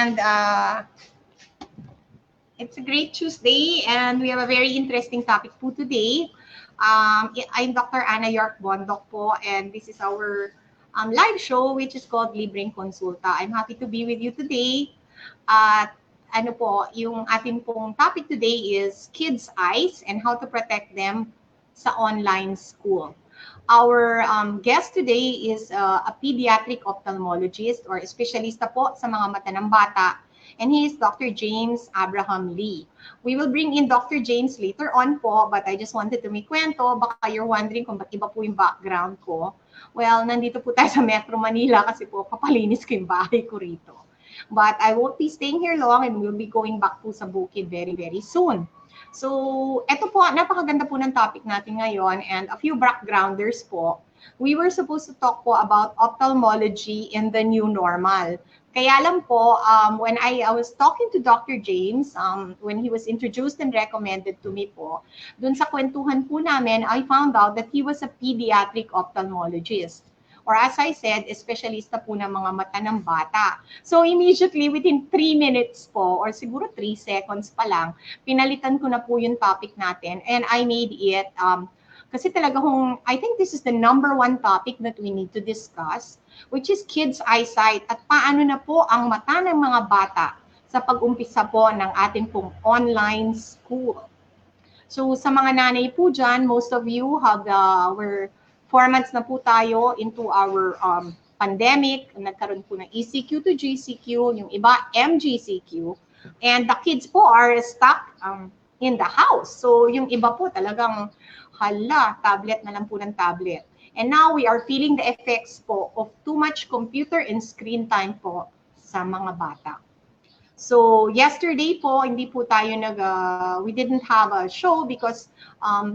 And it's a great Tuesday, and we have a very interesting topic po today. I'm Dr. Ana York Bondok po, and this is our live show, which is called Libreng Konsulta. I'm happy to be with you today. At ano po, yung ating pong topic today is kids' eyes and how to protect them sa online school. Our guest today is a pediatric ophthalmologist or specialista po sa mga mata ng bata, and he is Dr. James Abraham Lee. We will bring in Dr. James later on po, but I just wanted to make kwento. Baka you're wondering kung ba't iba po yung background ko. Well, nandito po tayo sa Metro Manila kasi po papalinis ko yung bahay ko rito. But I won't be staying here long and we'll be going back po sa Bukid very, very soon. So, eto po, napakaganda po ng topic natin ngayon, and a few backgrounders po. We were supposed to talk po about ophthalmology in the new normal. Kaya lang po, when I was talking to Dr. James, when he was introduced and recommended to me po, dun sa kwentuhan po namin, I found out that he was a pediatric ophthalmologist. Or as I said, espesyalista po ng mga mata ng bata. So immediately, within 3 minutes po, or siguro 3 seconds pa lang, pinalitan ko na po yung topic natin. And I made it, kasi talaga I think this is the #1 topic that we need to discuss, which is kids' eyesight at paano na po ang mata ng mga bata sa pag-umpisa po ng ating pong online school. So sa mga nanay po dyan, most of you have were 4 months na po tayo into our pandemic. Nagkaroon po ng ECQ to GCQ, yung iba MGCQ. And the kids po are stuck in the house. So yung iba po talagang tablet na lang po ng tablet. And now we are feeling the effects po of too much computer and screen time po sa mga bata. So yesterday po, hindi po tayo we didn't have a show because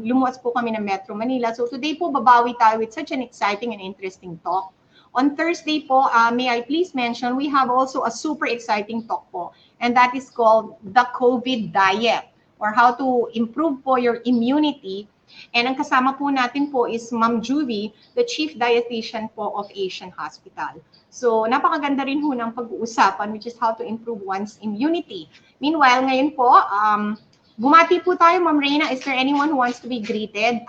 lumuwas po kami ng Metro Manila. So today po, babawi tayo with such an exciting and interesting talk. On Thursday po, may I please mention, we have also a super exciting talk po, and that is called the COVID diet, or how to improve po your immunity. And ang kasama po natin po is Ma'am Juvie, the Chief Dietitian po of Asian Hospital. So, napakaganda rin ho ng pag-uusapan, which is how to improve one's immunity. Meanwhile, ngayon po, bumati po tayo, Ma'am Reyna. Is there anyone who wants to be greeted?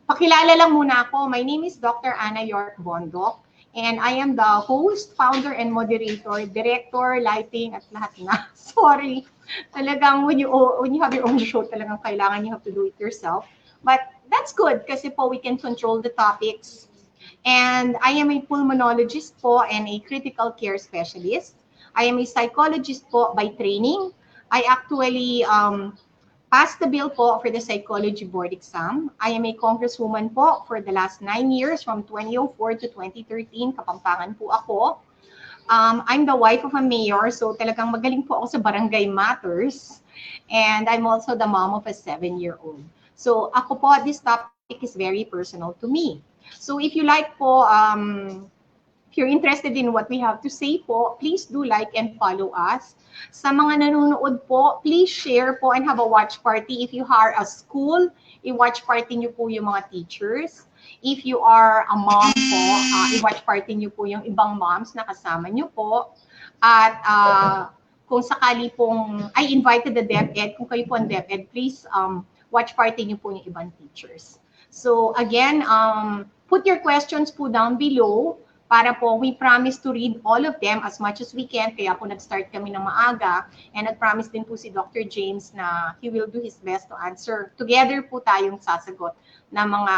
Pakilala lang muna ako. My name is Dr. Ana York Bondok, and I am the host, founder, and moderator, director, lighting, at lahat na. Sorry. Talagang when you have your own show, talagang kailangan you have to do it yourself. But that's good kasi po we can control the topics. And I am a pulmonologist po and a critical care specialist. I am a psychologist po by training. I actually passed the bill po for the psychology board exam. I am a congresswoman po for the last 9 years from 2004 to 2013. Kapampangan po ako. I'm the wife of a mayor, so talagang magaling po ako sa barangay matters. And I'm also the mom of a 7-year-old. So ako po, this topic is very personal to me. So if you like po, if you're interested in what we have to say po, please do like and follow us. Sa mga nanonood po, please share po and have a watch party. If you are a school, i-watch party nyo po yung mga teachers. If you are a mom po, i-watch party nyo po yung ibang moms na kasama nyo po. At kung sakali pong, I invited the DepEd, kung kayo po ang DepEd, please watch party nyo po yung ibang teachers. So again, put your questions po down below para po we promise to read all of them as much as we can. Kaya po nag-start kami ng maaga, and nag-promise din po si Dr. James na he will do his best to answer. Together po tayong sasagot ng mga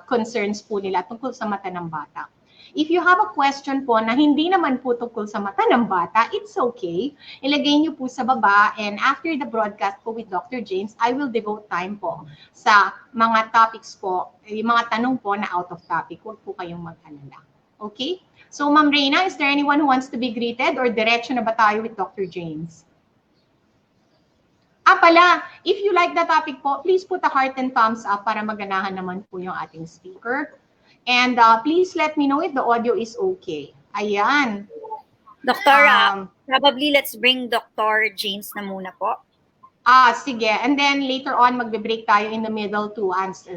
concerns po nila tungkol sa mata ng bata. If you have a question po na hindi naman po tungkol sa mata ng bata, it's okay. Ilagay niyo po sa baba, and after the broadcast po with Dr. James, I will devote time po sa mga topics po, yung mga tanong po na out of topic. Huwag po kayong mag-alala. Okay? So, Ma'am Reyna, is there anyone who wants to be greeted, or diretso na ba tayo with Dr. James? Pala, if you like the topic po, please put a heart and thumbs up para maganahan naman po yung ating speaker. And please let me know if the audio is okay. Ayan. Doctor, probably let's bring Dr. James na muna po. Sige. And then later on, magbe-break tayo in the middle to ask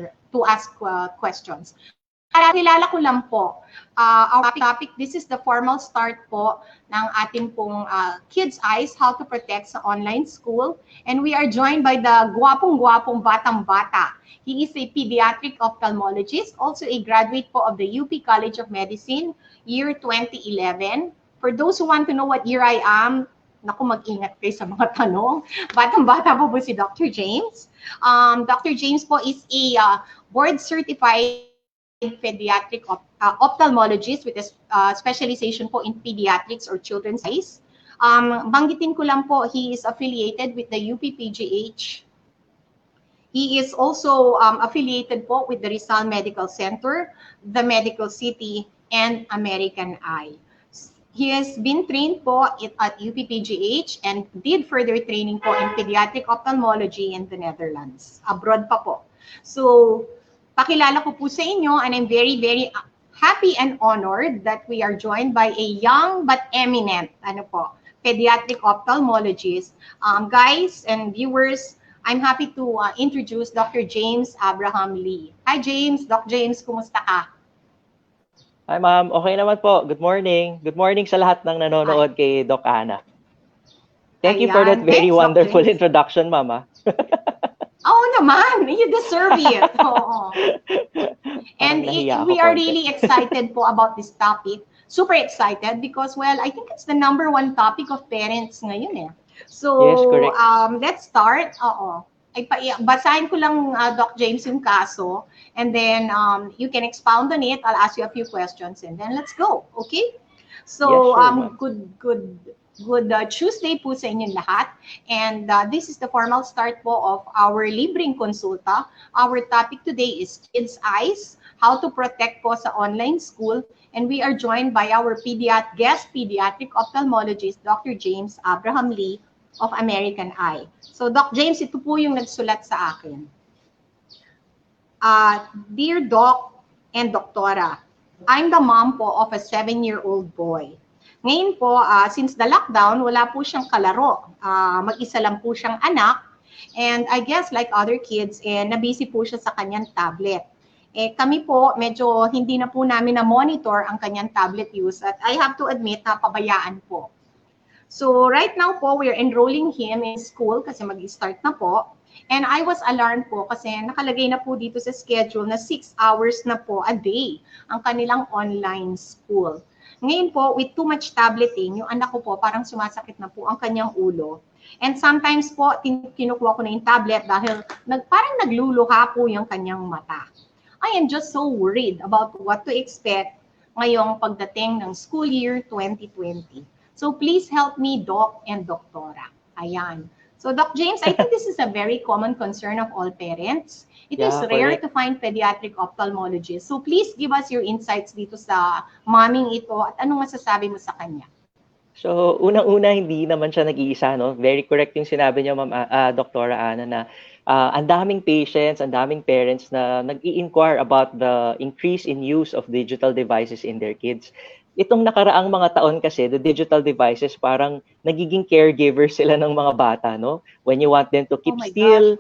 questions. Kilala ko lang po. Our topic, this is the formal start po ng ating pong Kids Eyes, How to Protect sa Online School. And we are joined by the guwapong-guwapong batang-bata. He is a pediatric ophthalmologist, also a graduate po of the UP College of Medicine, year 2011. For those who want to know what year I am, naku, mag-ingat kayo sa mga tanong. Batang-bata po si Dr. James. Dr. James po is a board-certified pediatric ophthalmologist with a specialization po in pediatrics or children's eyes. Banggitin ko lang po, he is affiliated with the UPPGH. He is also affiliated po with the Rizal Medical Center, the Medical City, and American Eye. He has been trained po at UPPGH and did further training po in pediatric ophthalmology in the Netherlands. Abroad pa po. So, pakilala ko po sa inyo, and I'm very, very happy and honored that we are joined by a young but eminent pediatric ophthalmologist. Guys and viewers, I'm happy to introduce Dr. James Abraham Lee. Hi James, Doc James, kumusta ka? Hi ma'am, okay naman po. Good morning. Good morning sa lahat ng nanonood kay Doc Ana. Thank you for that very wonderful introduction, mama. Oo naman, you deserve it. Oo. And we are really excited po about this topic. Super excited because, well, I think it's the #1 topic of parents ngayon eh. So, yes, correct. Let's start. Oo. Basahin ko lang, Doc James, yung kaso. And then, you can expound on it. I'll ask you a few questions and then let's go. Okay? So, yes, sure, Good Tuesday po sa inyong lahat. And this is the formal start po of our libreng konsulta. Our topic today is Kids Eyes, How to Protect po sa Online School. And we are joined by our guest pediatric ophthalmologist, Dr. James Abraham Lee of American Eye. So, Doc James, ito po yung nagsulat sa akin. Dear Doc and Doktora, I'm the mom po of a 7-year-old boy. Ngayon po, since the lockdown, wala po siyang kalaro. Mag-isa lang po siyang anak. And I guess like other kids, nabisi po siya sa kanyang tablet. Kami po, medyo hindi na po namin na-monitor ang kanyang tablet use. At I have to admit na pabayaan po. So right now po, we are enrolling him in school kasi mag-start na po. And I was alarmed po kasi nakalagay na po dito sa schedule na 6 hours na po a day ang kanilang online school. Ngayon po, with too much tableting, yung anak ko po, parang sumasakit na po ang kanyang ulo. And sometimes po, kinukuha ko na yung tablet dahil parang nagluluha po yung kanyang mata. I am just so worried about what to expect ngayong pagdating ng school year 2020. So please help me, Doc and Doktora. Ayan. So, Doc James, I think this is a very common concern of all parents. It is rare to find pediatric ophthalmologists. So, please give us your insights dito sa moming ito at anong masasabi mo sa kanya. So, unang-una, hindi naman siya nag-iisa, no? Very correct yung sinabi niyo, Doktora Ana, na ang daming patients, ang daming parents na nag-i-inquire about the increase in use of digital devices in their kids. Itong nakaraang mga taon kasi, the digital devices, parang nagiging caregivers sila ng mga bata, no? When you want them to keep still,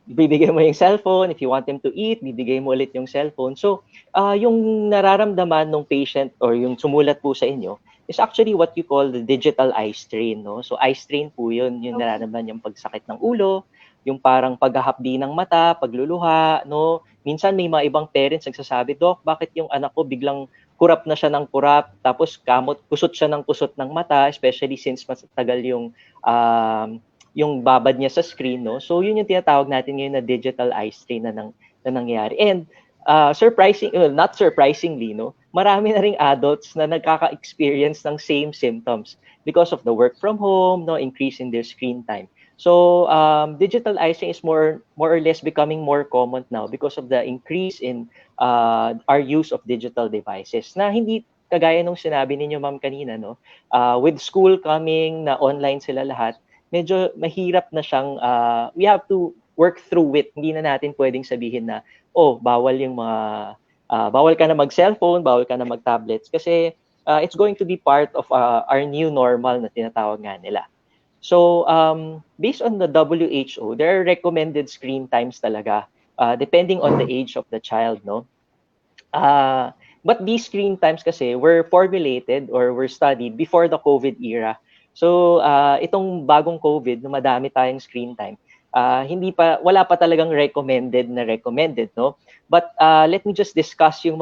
bibigay mo yung cellphone. If you want them to eat, bibigay mo ulit yung cellphone. So, yung nararamdaman ng patient or yung sumulat po sa inyo is actually what you call the digital eye strain, no? So, eye strain po yun, yung nararamdaman yung pagsakit ng ulo, yung parang paghahapdi ng mata, pagluluha, no? Minsan may mga ibang parents nagsasabi, Doc, bakit yung anak ko biglang kurap na siya ng kurap, tapos kusot siya ng kusot ng mata, especially since mas tagal yung babad niya sa screen, no? So yun yung tinatawag natin ngayon na digital eye strain na nangyayari. And not surprisingly, no, marami na ring adults na nagkaka-experience ng same symptoms because of the work from home, no, increase in their screen time. So digital eye strain is more or less becoming more common now because of the increase in our use of digital devices. Na hindi kagaya nung sinabi ninyo ma'am kanina, no? With school coming na online sila lahat, medyo mahirap na siyang we have to work through it. Hindi na natin pwedeng sabihin na bawal yung mga bawal ka na mag-cellphone, bawal ka na mag-tablets kasi it's going to be part of our new normal na tinatawag nga nila. So, based on the WHO, there are recommended screen times talaga, depending on the age of the child, no? But these screen times kasi were formulated or were studied before the COVID era. So, itong bagong COVID, na madami tayong screen time, wala pa talagang recommended, no? But let me just discuss yung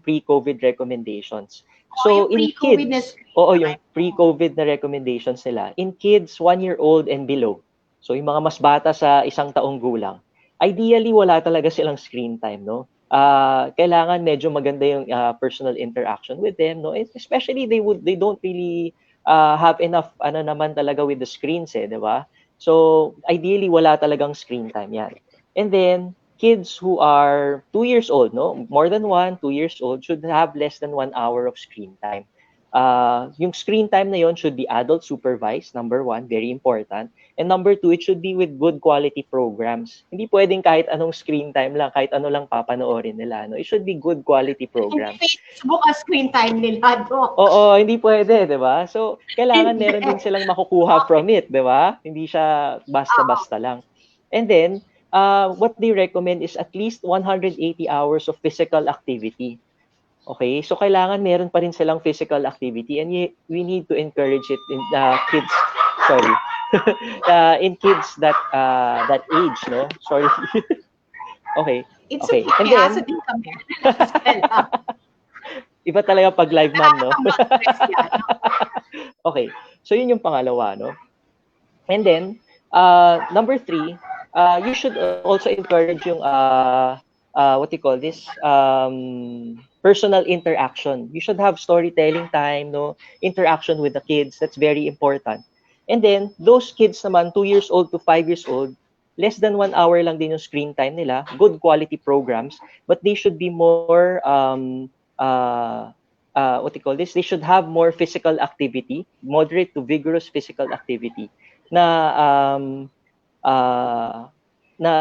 pre-COVID recommendations. So, yung in pre-COVID na kids, yung pre-COVID na recommendations nila, in kids 1-year-old and below, so yung mga mas bata sa 1 taong gulang, ideally wala talaga silang screen time, no? Kailangan medyo maganda yung personal interaction with them, no? Especially they don't really have enough naman talaga with the screens, di ba? So ideally wala talagang screen time yan. And then kids who are 2 years old, no? More than 2 years old should have less than 1 hour of screen time. Yung screen time na yon should be adult supervised, number 1, very important. And number 2, it should be with good quality programs. Hindi pwedeng kahit anong screen time lang, kahit ano lang papanoorin nila. No? It should be good quality programs. Hindi Facebook ang screen time nila, Doc. Oo, hindi pwede, di ba? So, kailangan meron din silang makukuha from it, di ba? Hindi siya basta-basta lang. And then, what they recommend is at least 180 hours of physical activity. Okay, so kailangan meron pa rin silang physical activity and we need to encourage it in kids. Sorry, in kids that age, no? Sorry. Okay. It's okay. okay. And then, iba talaga pag live man, no? Okay, so yun yung pangalawa, no? And then, number 3, you should also encourage yung what you call this, personal interaction. You should have storytelling time, no? Interaction with the kids. That's very important. And then, those kids naman, 2 years old to 5 years old, less than 1 hour lang din yung screen time nila, good quality programs, but they should be more, what you call this, they should have more physical activity, moderate to vigorous physical activity, na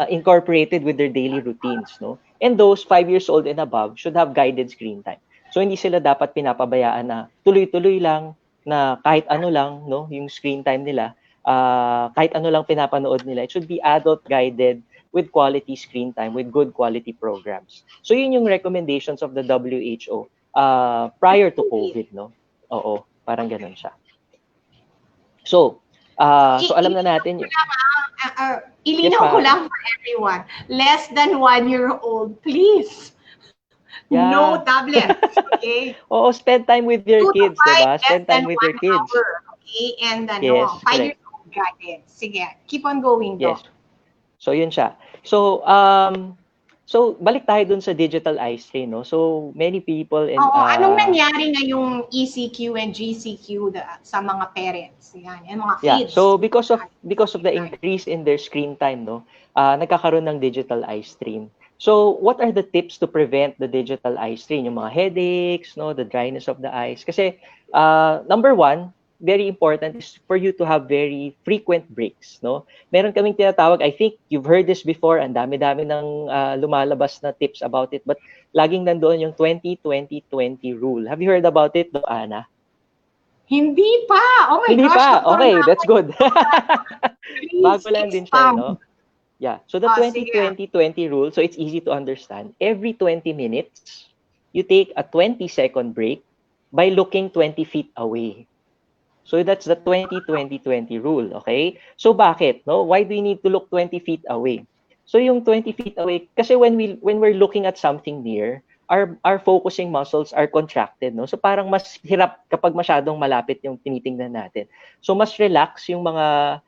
incorporated with their daily routines, no? And those 5 years old and above should have guided screen time. So hindi sila dapat pinapabayaan na tuloy-tuloy lang, na kahit ano lang, no, yung screen time nila, kahit ano lang pinapanood nila. It should be adult guided with quality screen time, with good quality programs. So yun yung recommendations of the WHO prior to COVID, no? Oo, parang ganun siya. So alam na natin yun. Ilinaw ko lang for everyone. Less than 1-year-old, please. Yeah. No tablets, okay? Oo, spend time with your kids, diba? Spend time with your kids. Hour, okay? And yes, 5 years old guidance. Sige, keep on going, Doc. Yes. So, yun siya. So, balik tayo dun sa digital eye strain, no? So, many people and anong nangyari ngayong ECQ and GCQ sa mga parents? Yan, mga kids. So, because of the increase in their screen time, no? Nagkakaroon ng digital eye strain. So, what are the tips to prevent the digital eye strain? Yung mga headaches, no, the dryness of the eyes. Kasi number 1, very important is for you to have very frequent breaks, no? Meron kaming tinatawag, I think you've heard this before, ang dami-dami ng lumalabas na tips about it, but laging nandoon yung 20-20-20 rule. Have you heard about it, Do Ana? Hindi pa. Oh my Hindi gosh. Pa. Okay, that's good. Bago lang din siya, no? Yeah. So the 20-20-20 rule, so it's easy to understand. Every 20 minutes, you take a 20-second break by looking 20 feet away. So that's the 20-20-20 rule, okay? So bakit, no? Why do we need to look 20 feet away? So yung 20 feet away, kasi when we're looking at something near, our focusing muscles are contracted, no? So parang mas hirap kapag masyadong malapit yung tinitingnan natin. So mas relax yung mga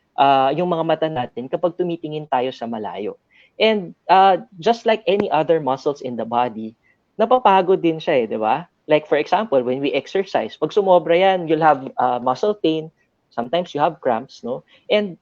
mata natin kapag tumitingin tayo sa malayo. And just like any other muscles in the body, napapagod din siya, di ba? Like for example, when we exercise, pag sumobra yan, you'll have muscle pain, sometimes you have cramps, no? And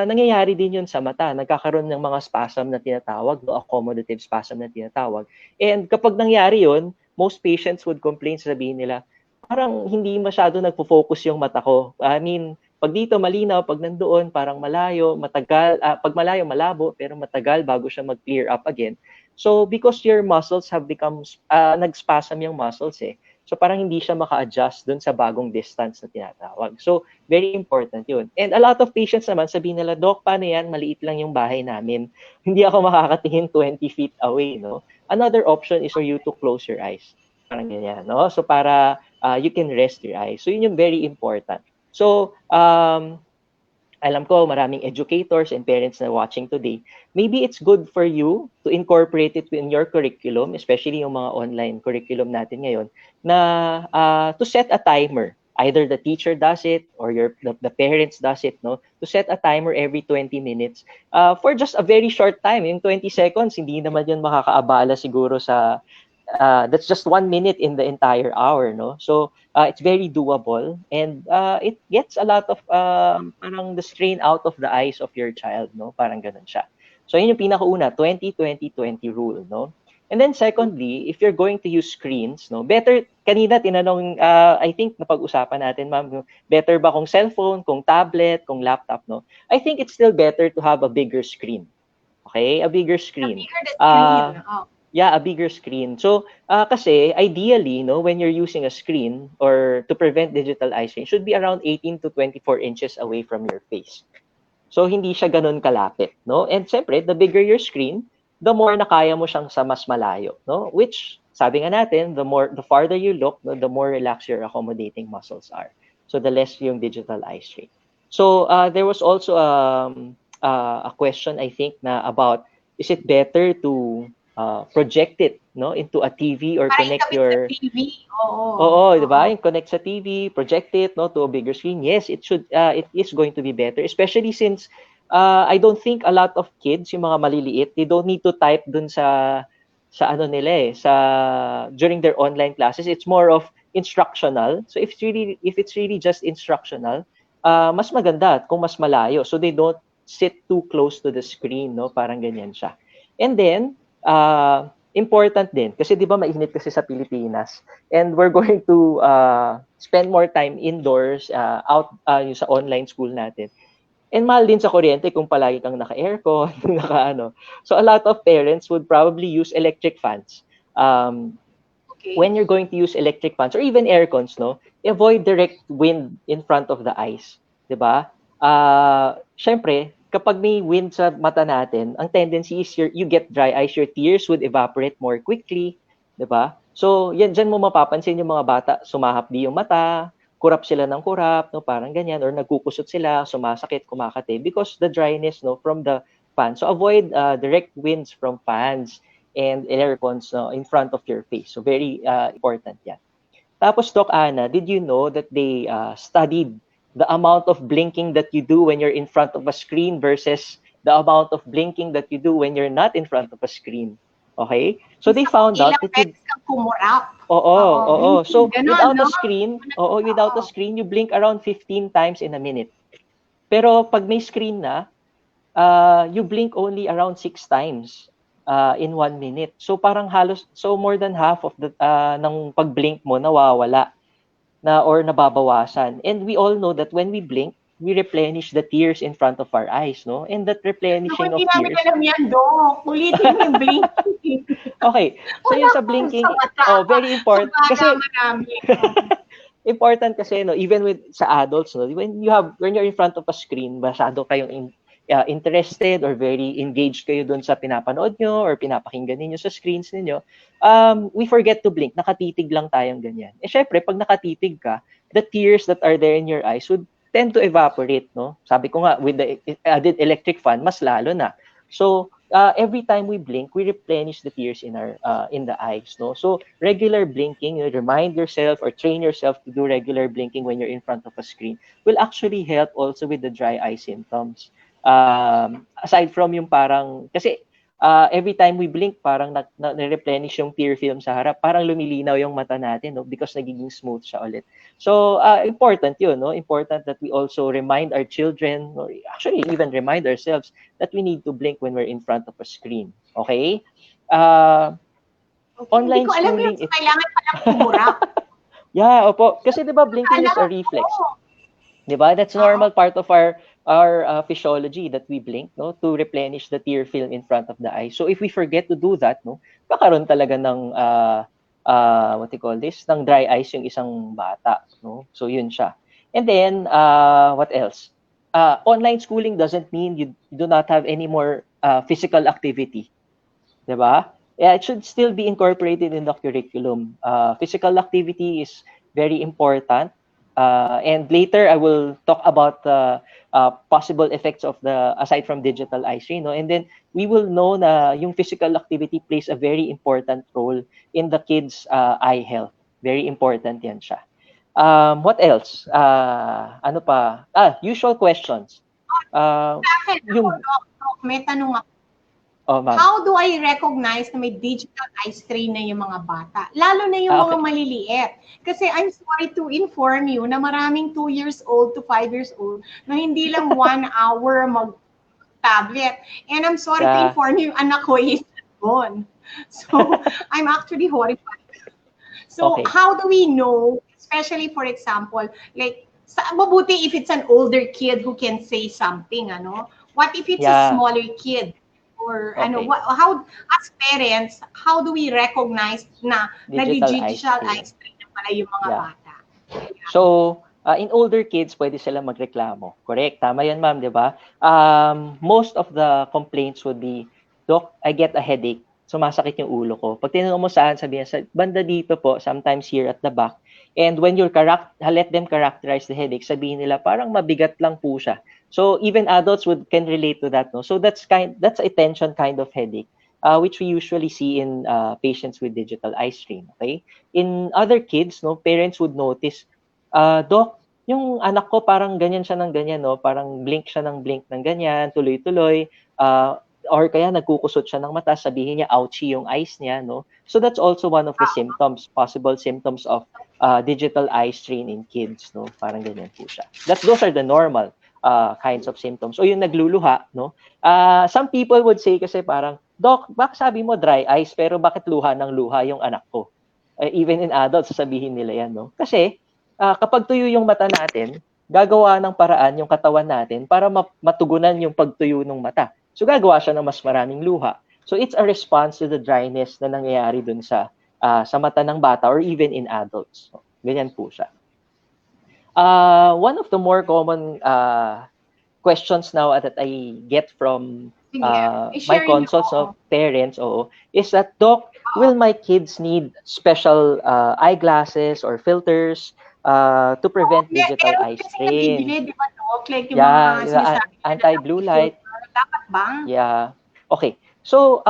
nangyayari din yun sa mata, nagkakaroon ng mga spasm na tinatawag, no? Accommodative spasm na tinatawag. And kapag nangyari yun, most patients would complain, sabihin nila, parang hindi masyado nagpo-focus yung mata ko. I mean, pag dito malinaw, pag nandoon parang malayo, matagal, pag malayo malabo, pero matagal bago siya mag-clear up again. So because your muscles have become nag-spasm yung muscles So parang hindi siya maka-adjust dun sa bagong distance na tinatawag. So very important yun. And a lot of patients naman sabihin nila, Doc, paano yan? Maliit lang yung bahay namin. Hindi ako makakatingin 20 feet away, no? Another option is for you to close your eyes. Parang ganyan, no? So para you can rest your eyes. So yun yung very important. So alam ko maraming educators and parents na watching today, maybe it's good for you to incorporate it in your curriculum, especially yung mga online curriculum natin ngayon, na to set a timer. Either the teacher does it or the parents does it, no? To set a timer every 20 minutes for just a very short time. Yung 20 seconds, hindi naman yun makakaabala siguro sa that's just 1 minute in the entire hour, no? So it's very doable, and it gets a lot of parang the strain out of the eyes of your child, no? Parang ganun siya. So yun yung pinakauna, 20-20-20 rule, no? And then secondly, if you're going to use screens, no, better, kanina tinanong, I think napag-usapan natin, ma'am, better ba kung cellphone, kung tablet, kung laptop, no? I think it's still better to have a bigger screen. Okay? A bigger screen. Bigger the screen. Yeah, a bigger screen. So, kasi ideally, no, when you're using a screen or to prevent digital eye strain, should be around 18 to 24 inches away from your face. So, hindi siya ganun kalapit, no? And syempre, the bigger your screen, the more na kaya mo siyang sa mas malayo, no? Which, sabi nga natin, the farther you look, no, the more relaxed your accommodating muscles are. So, the less yung digital eye strain. So, there was also a question, I think, na about, is it better to project it, no, into a TV or connect your TV. Oo, 'di ba? Connect sa TV, project it, no, to a bigger screen. Yes, it is going to be better, especially since I don't think a lot of kids, yung mga maliliit, they don't need to type dun sa ano nila sa during their online classes. It's more of instructional. So if it's really just instructional, mas maganda kung mas malayo. So they don't sit too close to the screen, no? Parang ganyan siya. And then important din kasi 'di ba mainit kasi sa Pilipinas, and we're going to spend more time indoors out yung sa online school natin, and mahal din sa kuryente kung palagi kang naka-aircon naka-ano. So a lot of parents would probably use electric fans. When you're going to use electric fans or even aircons, no, avoid direct wind in front of the eyes, 'di ba? Syempre kapag may wind sa mata natin, ang tendency is you get dry eyes, your tears would evaporate more quickly, 'di ba? So, yan diyan mo mapapansin yung mga bata, sumahapdi yung mata, kurap sila ng kurap, no, parang ganyan, or nagkukusot sila, sumasakit, kumakate because the dryness, no, from the fan. So, avoid direct winds from fans and aircons, no, in front of your face. So, very important yan. Tapos, Doc Ana, did you know that they studied the amount of blinking that you do when you're in front of a screen versus the amount of blinking that you do when you're not in front of a screen? Okay? So they found out that you Oo. So without a screen, you blink around 15 times in a minute. Pero pag may screen na, you blink only around 6 times in 1 minute. So parang more than half of the ng pag-blink mo nawawala or nababawasan. And we all know that when we blink, we replenish the tears in front of our eyes, no? And that replenishing of tears... Hindi namin alam yan, Doc. Ulitin yung blinking. Okay. So yung sa blinking, very important. Kasi, important kasi, no, even sa adults, no, when you're in front of a screen, masyado kayong interested or very engaged kayo dun sa pinapanood nyo or pinapakinggan ninyo sa screens ninyo, we forget to blink. Nakatitig lang tayong ganyan. Eh, syempre, pag nakatitig ka, the tears that are there in your eyes would tend to evaporate, no? Sabi ko nga, with the added electric fan, mas lalo na. So, every time we blink, we replenish the tears in the eyes, no? So, regular blinking, remind yourself or train yourself to do regular blinking when you're in front of a screen will actually help also with the dry eye symptoms. Aside from yung parang, kasi every time we blink, parang na-replenish yung tear film sa harap, parang lumilinaw yung mata natin, no? Because nagiging smooth siya ulit. So, important yun, no? Important that we also remind our children, or actually even remind ourselves that we need to blink when we're in front of a screen. Okay? Online schooling. Hindi ko alam yun, kailangan palang kumurap. Yeah, opo. Kasi di ba blinking is a reflex. Diba? That's normal part of our physiology that we blink, no, to replenish the tear film in front of the eye. So if we forget to do that, no, kakaroon talaga ng what you call this, ng dry eyes yung isang bata, no? So yun siya. And then what else? Online schooling doesn't mean you do not have any more physical activity, 'di ba? Yeah, it should still be incorporated in the curriculum. Physical activity is very important. And later I will talk about the possible effects of the aside from digital eye strain, no? And then we will know na yung physical activity plays a very important role in the kids' eye health. Very important yan siya. What else? Ano pa? Usual questions. Yung Doc, may tanong ako. ma'am. How do I recognize na may digital eye strain na yung mga bata? Lalo na yung mga Okay. maliliit. Kasi I'm sorry to inform you na maraming 2 years old to 5 years old na hindi lang 1 hour mag-tablet. And I'm sorry to Yeah. inform you, yung anak ko is gone. So, I'm actually horrified. So, Okay. how do we know, especially for example, like, mabuti if it's an older kid who can say something, ano? What if it's a Yeah. smaller kid? Or ano, Okay. how, as parents, how do we recognize na Digital eye digital strain. eye strain na pala yung mga Yeah. bata? So, in older kids, pwede sila magreklamo. Correct. Tama yan, ma'am, di ba? Most of the complaints would be, Doc, I get a headache. Sumasakit yung ulo ko. Pag tinanong mo saan, sabihin sa banda dito po, sometimes here at the back. And when you're let them characterize the headache, sabihin nila, parang mabigat lang po siya. So, even adults can relate to that, no? So, that's a tension kind of headache, which we usually see in patients with digital eye strain, okay? In other kids, no, parents would notice, Doc, yung anak ko parang ganyan siya ng ganyan, no? Parang blink siya ng blink ng ganyan, tuloy-tuloy, or kaya nagkukusot siya ng mata, sabihin niya ouchy yung eyes niya, no? So that's also one of the symptoms, possible symptoms of digital eye strain in kids, no? Parang ganyan po siya. Those are the normal kinds of symptoms. O yung nagluluha, no? Some people would say kasi parang, Doc, bakit sabi mo dry eyes, pero bakit luha ng luha yung anak ko? Even in adults, sasabihin nila yan, no? Kasi, kapag tuyo yung mata natin, gagawa ng paraan yung katawan natin para matugunan yung pagtuyo ng mata. So, gagawa siya ng mas maraming luha. So, it's a response to the dryness na nangyayari dun sa mata ng bata or even in adults. So, ganyan po siya. One of the more common questions now that I get from my consults of parents is that, Doc, will my kids need special eyeglasses or filters to prevent digital eye strain? Like yung mga anti-blue light. Dapat ba? Yeah. Okay. So,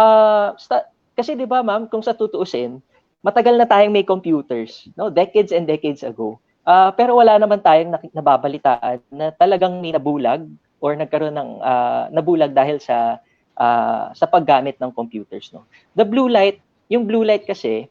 kasi 'di ba, ma'am, kung sa tutuusin, matagal na tayong may computers, no? Decades and decades ago. Pero wala naman tayong nababalitaan na talagang may nabulag or nagkaroon ng nabulag dahil sa paggamit ng computers, no? Yung blue light kasi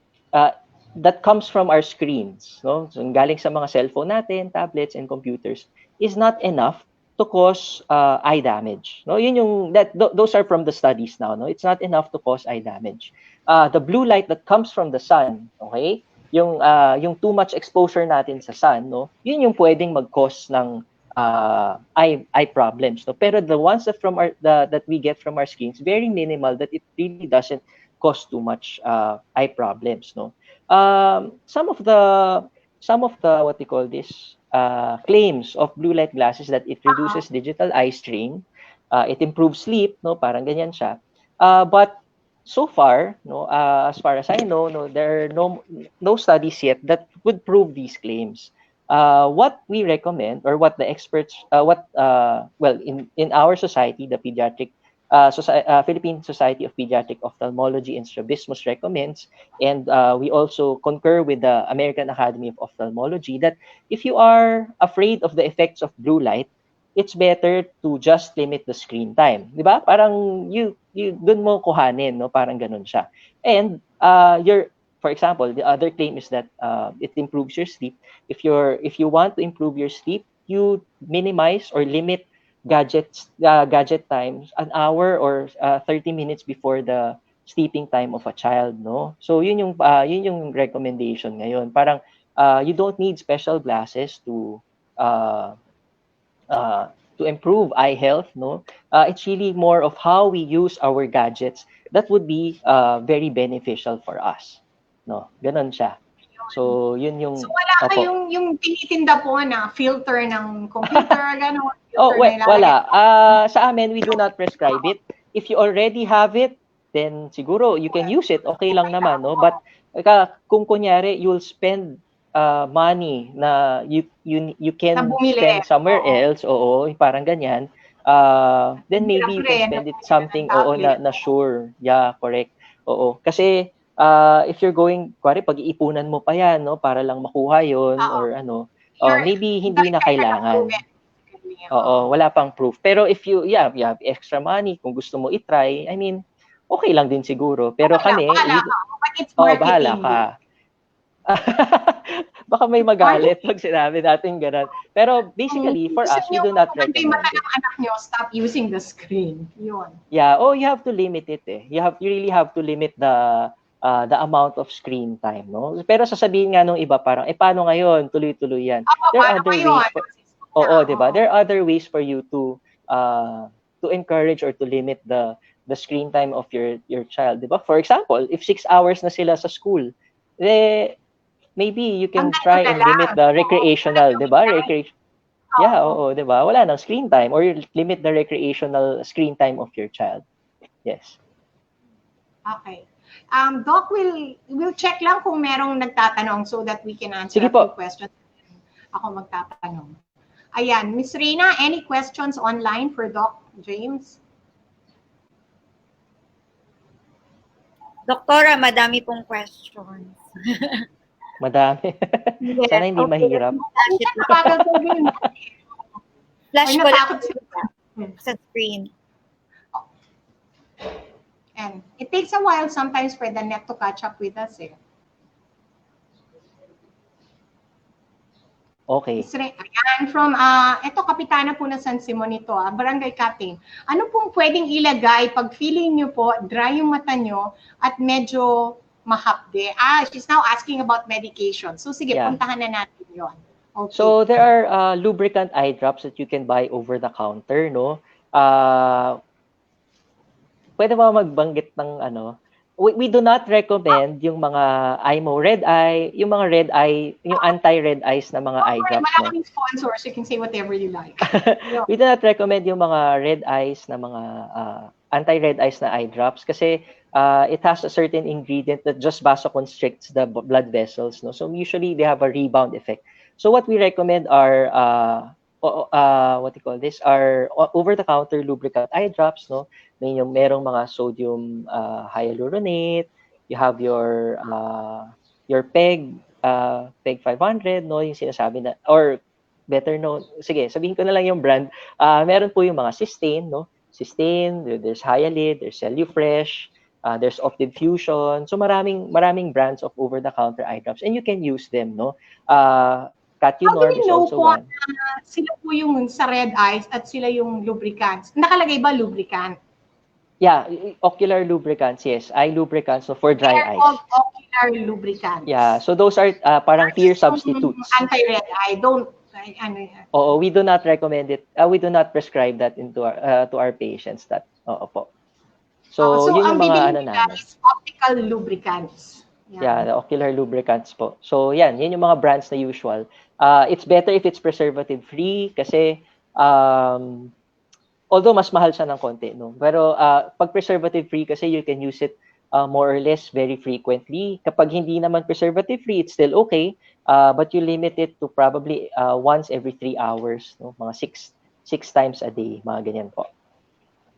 that comes from our screens, no? So, galing sa mga cellphone natin, tablets and computers is not enough to cause eye damage, no? Yun yung those are from the studies now, no? It's not enough to cause eye damage. The blue light that comes from the sun, okay? Yung too much exposure natin sa sun, no? Yun yung pwedeng mag-cause ng eye problems, no? Pero the ones that we get from our screens, very minimal, that it really doesn't cause too much eye problems, no? Some of the what you call this claims of blue light glasses that it reduces digital eye strain, it improves sleep, no? Parang ganyan siya. But so far, no, as far as I know, no, there are no studies yet that would prove these claims. What we recommend, or what the experts, in our society, the Philippine Society of Pediatric Ophthalmology and Strabismus recommends, and we also concur with the American Academy of Ophthalmology, that if you are afraid of the effects of blue light, it's better to just limit the screen time. Di ba? Parang you dun mo kuhanin, no? Parang ganun siya. And for example, the other claim is that it improves your sleep. If you want to improve your sleep, you minimize or limit gadget times an hour or 30 minutes before the sleeping time of a child, no? So yun yung recommendation ngayon. Parang you don't need special glasses to improve eye health, no? It's really more of how we use our gadgets that would be very beneficial for us. no? Ganon siya. So, yun yung... So, wala Opo. kayong yung tinitinda po na filter ng computer, gano'n? Oh, Filter na wala. ilalagay. Sa amin, we do not prescribe it. If you already have it, then siguro you can use it. Okay lang naman, no? But kung kunyari, you'll spend money na you Na can bumili. spend somewhere else, parang ganyan, then maybe you can spend it something, na sure. Yeah, correct. Kasi if you're going, kuwari, pag-iipunan mo pa yan, no, para lang makuha yon or ano, maybe hindi na kailangan. Wala pang proof. Pero if you have extra money, kung gusto mo i-try, I mean, okay lang din siguro. Pero kami, but it's marketing. bahala ka. Baka may magalit pag sinabi natin ganun. Pero basically, for us, we do not recommend it. Kung anak nyo, stop using the screen. Yun. Yeah, you have to limit it eh. You really have to limit the amount of screen time, no? Pero sasabihin nga nung iba parang, paano ngayon? Tuloy-tuloy yan. There are other ways. Diba? There are other ways for you to encourage or to limit the screen time of your child, diba? For example, if 6 hours na sila sa school, maybe you can try and limit the recreational, diba? Yeah, diba? Wala nang screen time, or limit the recreational screen time of your child. Yes. Okay. Doc, we'll check lang kung merong nagtatanong so that we can answer Sige a few questions. Ako magtatanong. Ayan, Miss Reina, any questions online for Doc James? Doktora, madami pong questions. Madami. Sana hindi mahirap. Flash ko lang sa screen. And it takes a while sometimes for the net to catch up with us eh. Okay. Ayan, from, ito, Kapitana po na San Simon ito, Barangay Captain. Ano pong pwedeng ilagay pag feeling nyo po, dry yung mata nyo at medyo mahapde? She's now asking about medication. So, sige, puntahan na natin yon. Okay. So, there are lubricant eye drops that you can buy over the counter, no? Pwede ba magbanggit ng ano? We do not recommend yung mga red eye, yung mga red eye, yung anti-red eyes na mga eye drops. Wala kaming sponsors, you can say whatever you like. We do not recommend yung mga red eyes na mga anti-red eyes na eye drops kasi it has a certain ingredient that just vasoconstricts the blood vessels, no? So usually they have a rebound effect. So what we recommend are what you call this, are over-the-counter lubricant eye drops, no? Yung merong mga sodium hyaluronate, you have your PEG 500, no? Yung sinasabi na, or better known, sige, sabihin ko na lang yung brand. Meron po yung mga Systane, no? Systane, there's Hyalid, there's Cellufresh, there's Optive Fusion. So maraming brands of over-the-counter eye drops, and you can use them, no? Catunorm is also one. Sila po yung sa red eyes at sila yung lubricants. Nakalagay ba lubricant? Yeah, ocular lubricants, yes. Eye lubricants, so for dry eyes. Ocular lubricants. Yeah, so those are parang tear substitutes. Anti-red eye, we do not recommend it. We do not prescribe that into to our patients. That, po. So yun yung mga ano namin. Is optical lubricants. Yeah, the ocular lubricants po. So yan yung mga brands na usual. It's better if it's preservative free kasi although mas mahal siya ng konti, no? Pero pag preservative free kasi you can use it more or less very frequently. Kapag hindi naman preservative free, it's still okay. But you limit it to probably once every 3 hours, no? Mga six times a day, mga ganyan po.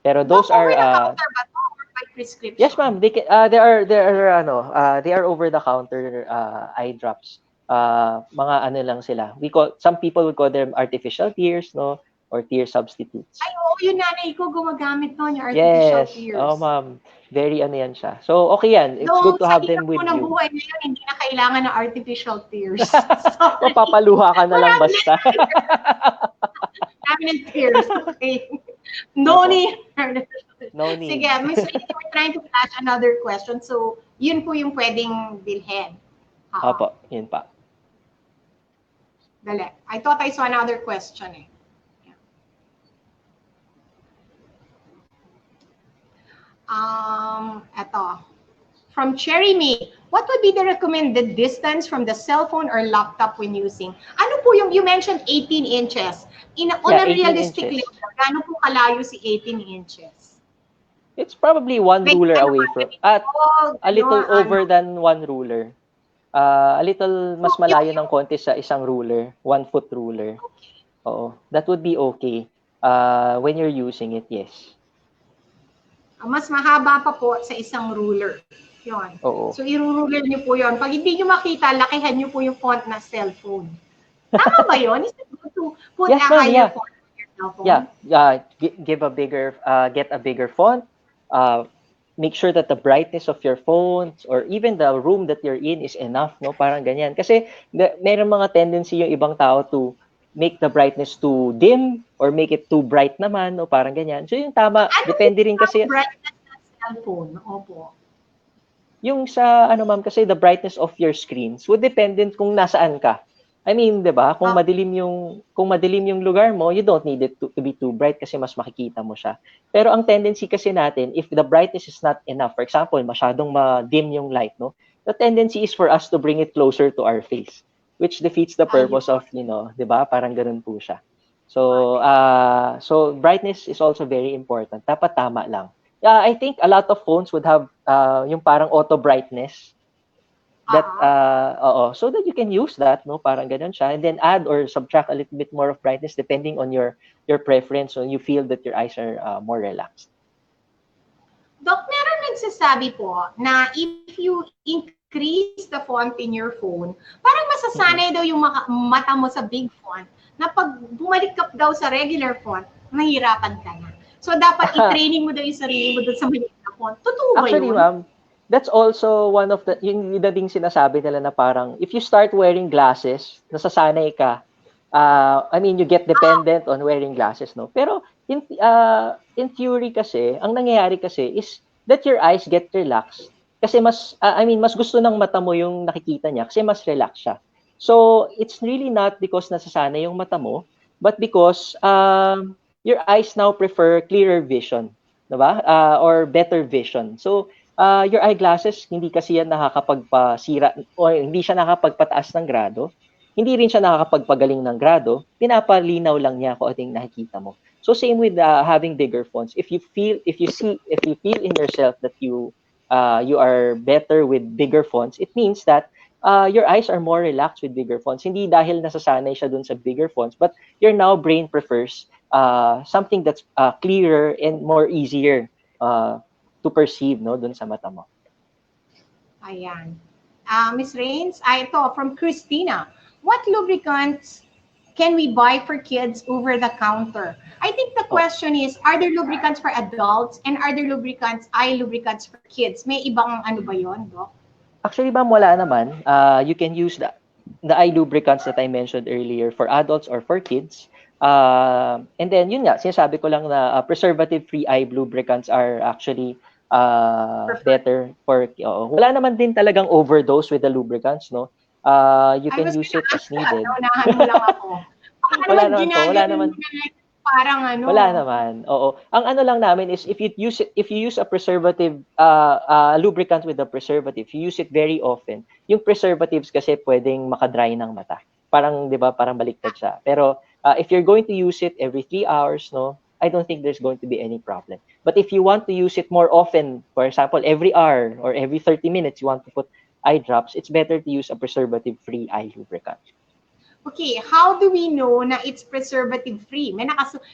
Pero those are prescription. Yes, ma'am. They are over the counter eye drops. Mga ano lang sila. Some people would call them artificial tears, no? Or tear substitutes. Ay, yung nanay ko gumagamit nun, yung artificial tears. Yes. Ma'am. Very ano yan siya. So, okay yan. It's good to have them with you. Sa hirap buhay ngayon, hindi na kailangan ng artificial tears. Papaluha ka na lang basta. Dami ng tears. Okay. No need. No need. Sige, Miss Lee, we're trying to flash another question. So, yun po yung pwedeng bilhin. Opo, yun pa. Dali. I thought I saw another question eh. Eto. From Cherry May, what would be the recommended distance from the cell phone or laptop when using? Ano po yung, you mentioned 18 inches. On a 18 realistic inches. level, gaano po kalayo si 18 inches? It's probably one May ruler ano away ka, from, at a little ano, over than one ruler. A little mas malayo ng konti sa isang ruler, 1-foot ruler. Oo, that would be okay when you're using it, yes. mas mahaba pa po sa isang ruler. Yun. Oo. So, i-ruler niyo po yun. Pag hindi niyo makita, lakihan niyo po yung font na cellphone. Tama ba yun? Is it good to put Yes, a ma'am, higher yeah. font on your cellphone? Yeah, give a bigger, get a bigger font. Make sure that the brightness of your phone or even the room that you're in is enough, no? Parang ganyan. Kasi meron mga tendency yung ibang tao to make the brightness too dim or make it too bright naman, no? Parang ganyan. So yung tama, depende rin kasi brightness ng cellphone? Opo. yung sa ano ma'am kasi the brightness of your screens would dependent kung nasaan ka. I mean, 'di ba? Kung madilim yung lugar mo, you don't need it to be too bright kasi mas makikita mo siya. Pero ang tendency kasi natin, if the brightness is not enough, for example, masyadong ma-dim yung light, no? The tendency is for us to bring it closer to our face, which defeats the purpose of, 'di ba? Parang ganoon po siya. So, so brightness is also very important. Dapat tama lang. I think a lot of phones would have yung parang auto brightness that so that you can use that, no, parang ganun siya, and then add or subtract a little bit more of brightness depending on your preference, so you feel that your eyes are more relaxed. Doc, meron nagsasabi po na if you increase the font in your phone, parang masasanay daw yung mata mo sa big font, na pag bumalik ka daw sa regular font, mahirapan ka na. So dapat i-training mo daw yung sarili mo doon sa maliit na font. Totoo ba yun? Actually, ma'am, that's also one of the, yung ding sinasabi nila na parang, if you start wearing glasses, nasasanay ka, I mean, you get dependent on wearing glasses, no? Pero, in theory kasi, ang nangyayari kasi is that your eyes get relaxed. Kasi mas gusto ng mata mo yung nakikita niya kasi mas relax siya. So, it's really not because nasasanay yung mata mo, but because your eyes now prefer clearer vision, diba? Or better vision. So, your eyeglasses, hindi kasi yan nakakapagpasira o hindi siya nakakapagpataas ng grado. Hindi rin siya nakakapagpagaling ng grado. Pinapalinaw lang niya kung ating nakikita mo. So same with having bigger fonts. If you feel in yourself that you are better with bigger fonts, it means that your eyes are more relaxed with bigger fonts. Hindi dahil nasasanay siya dun sa bigger fonts, but your now brain prefers something that's clearer and more easier to perceive, no, dun sa mata mo. Ayan. Ms. Rains, ito from Christina. What lubricants can we buy for kids over the counter? I think the question is, are there lubricants for adults and are there eye lubricants for kids? May ibang ano ba yun, Doc? Actually, ma'am, wala naman. You can use the eye lubricants that I mentioned earlier for adults or for kids. And then, yun nga, sinasabi ko lang na preservative-free eye lubricants are actually better for, wala naman din talagang overdose with the lubricants, no? You can use it as needed. Naunahan mo lang ako. Wala naman. Parang ano. Wala naman. Oo. Ang ano lang namin is if you use a preservative lubricant with a preservative, you use it very often. Yung preservatives kasi pwedeng makadry ng mata. Parang 'di ba, parang baliktad siya. Pero if you're going to use it every 3 hours, no, I don't think there's going to be any problem. But if you want to use it more often, for example, every hour or every 30 minutes you want to put eye drops, it's better to use a preservative-free eye lubricant. Okay, how do we know na it's preservative-free?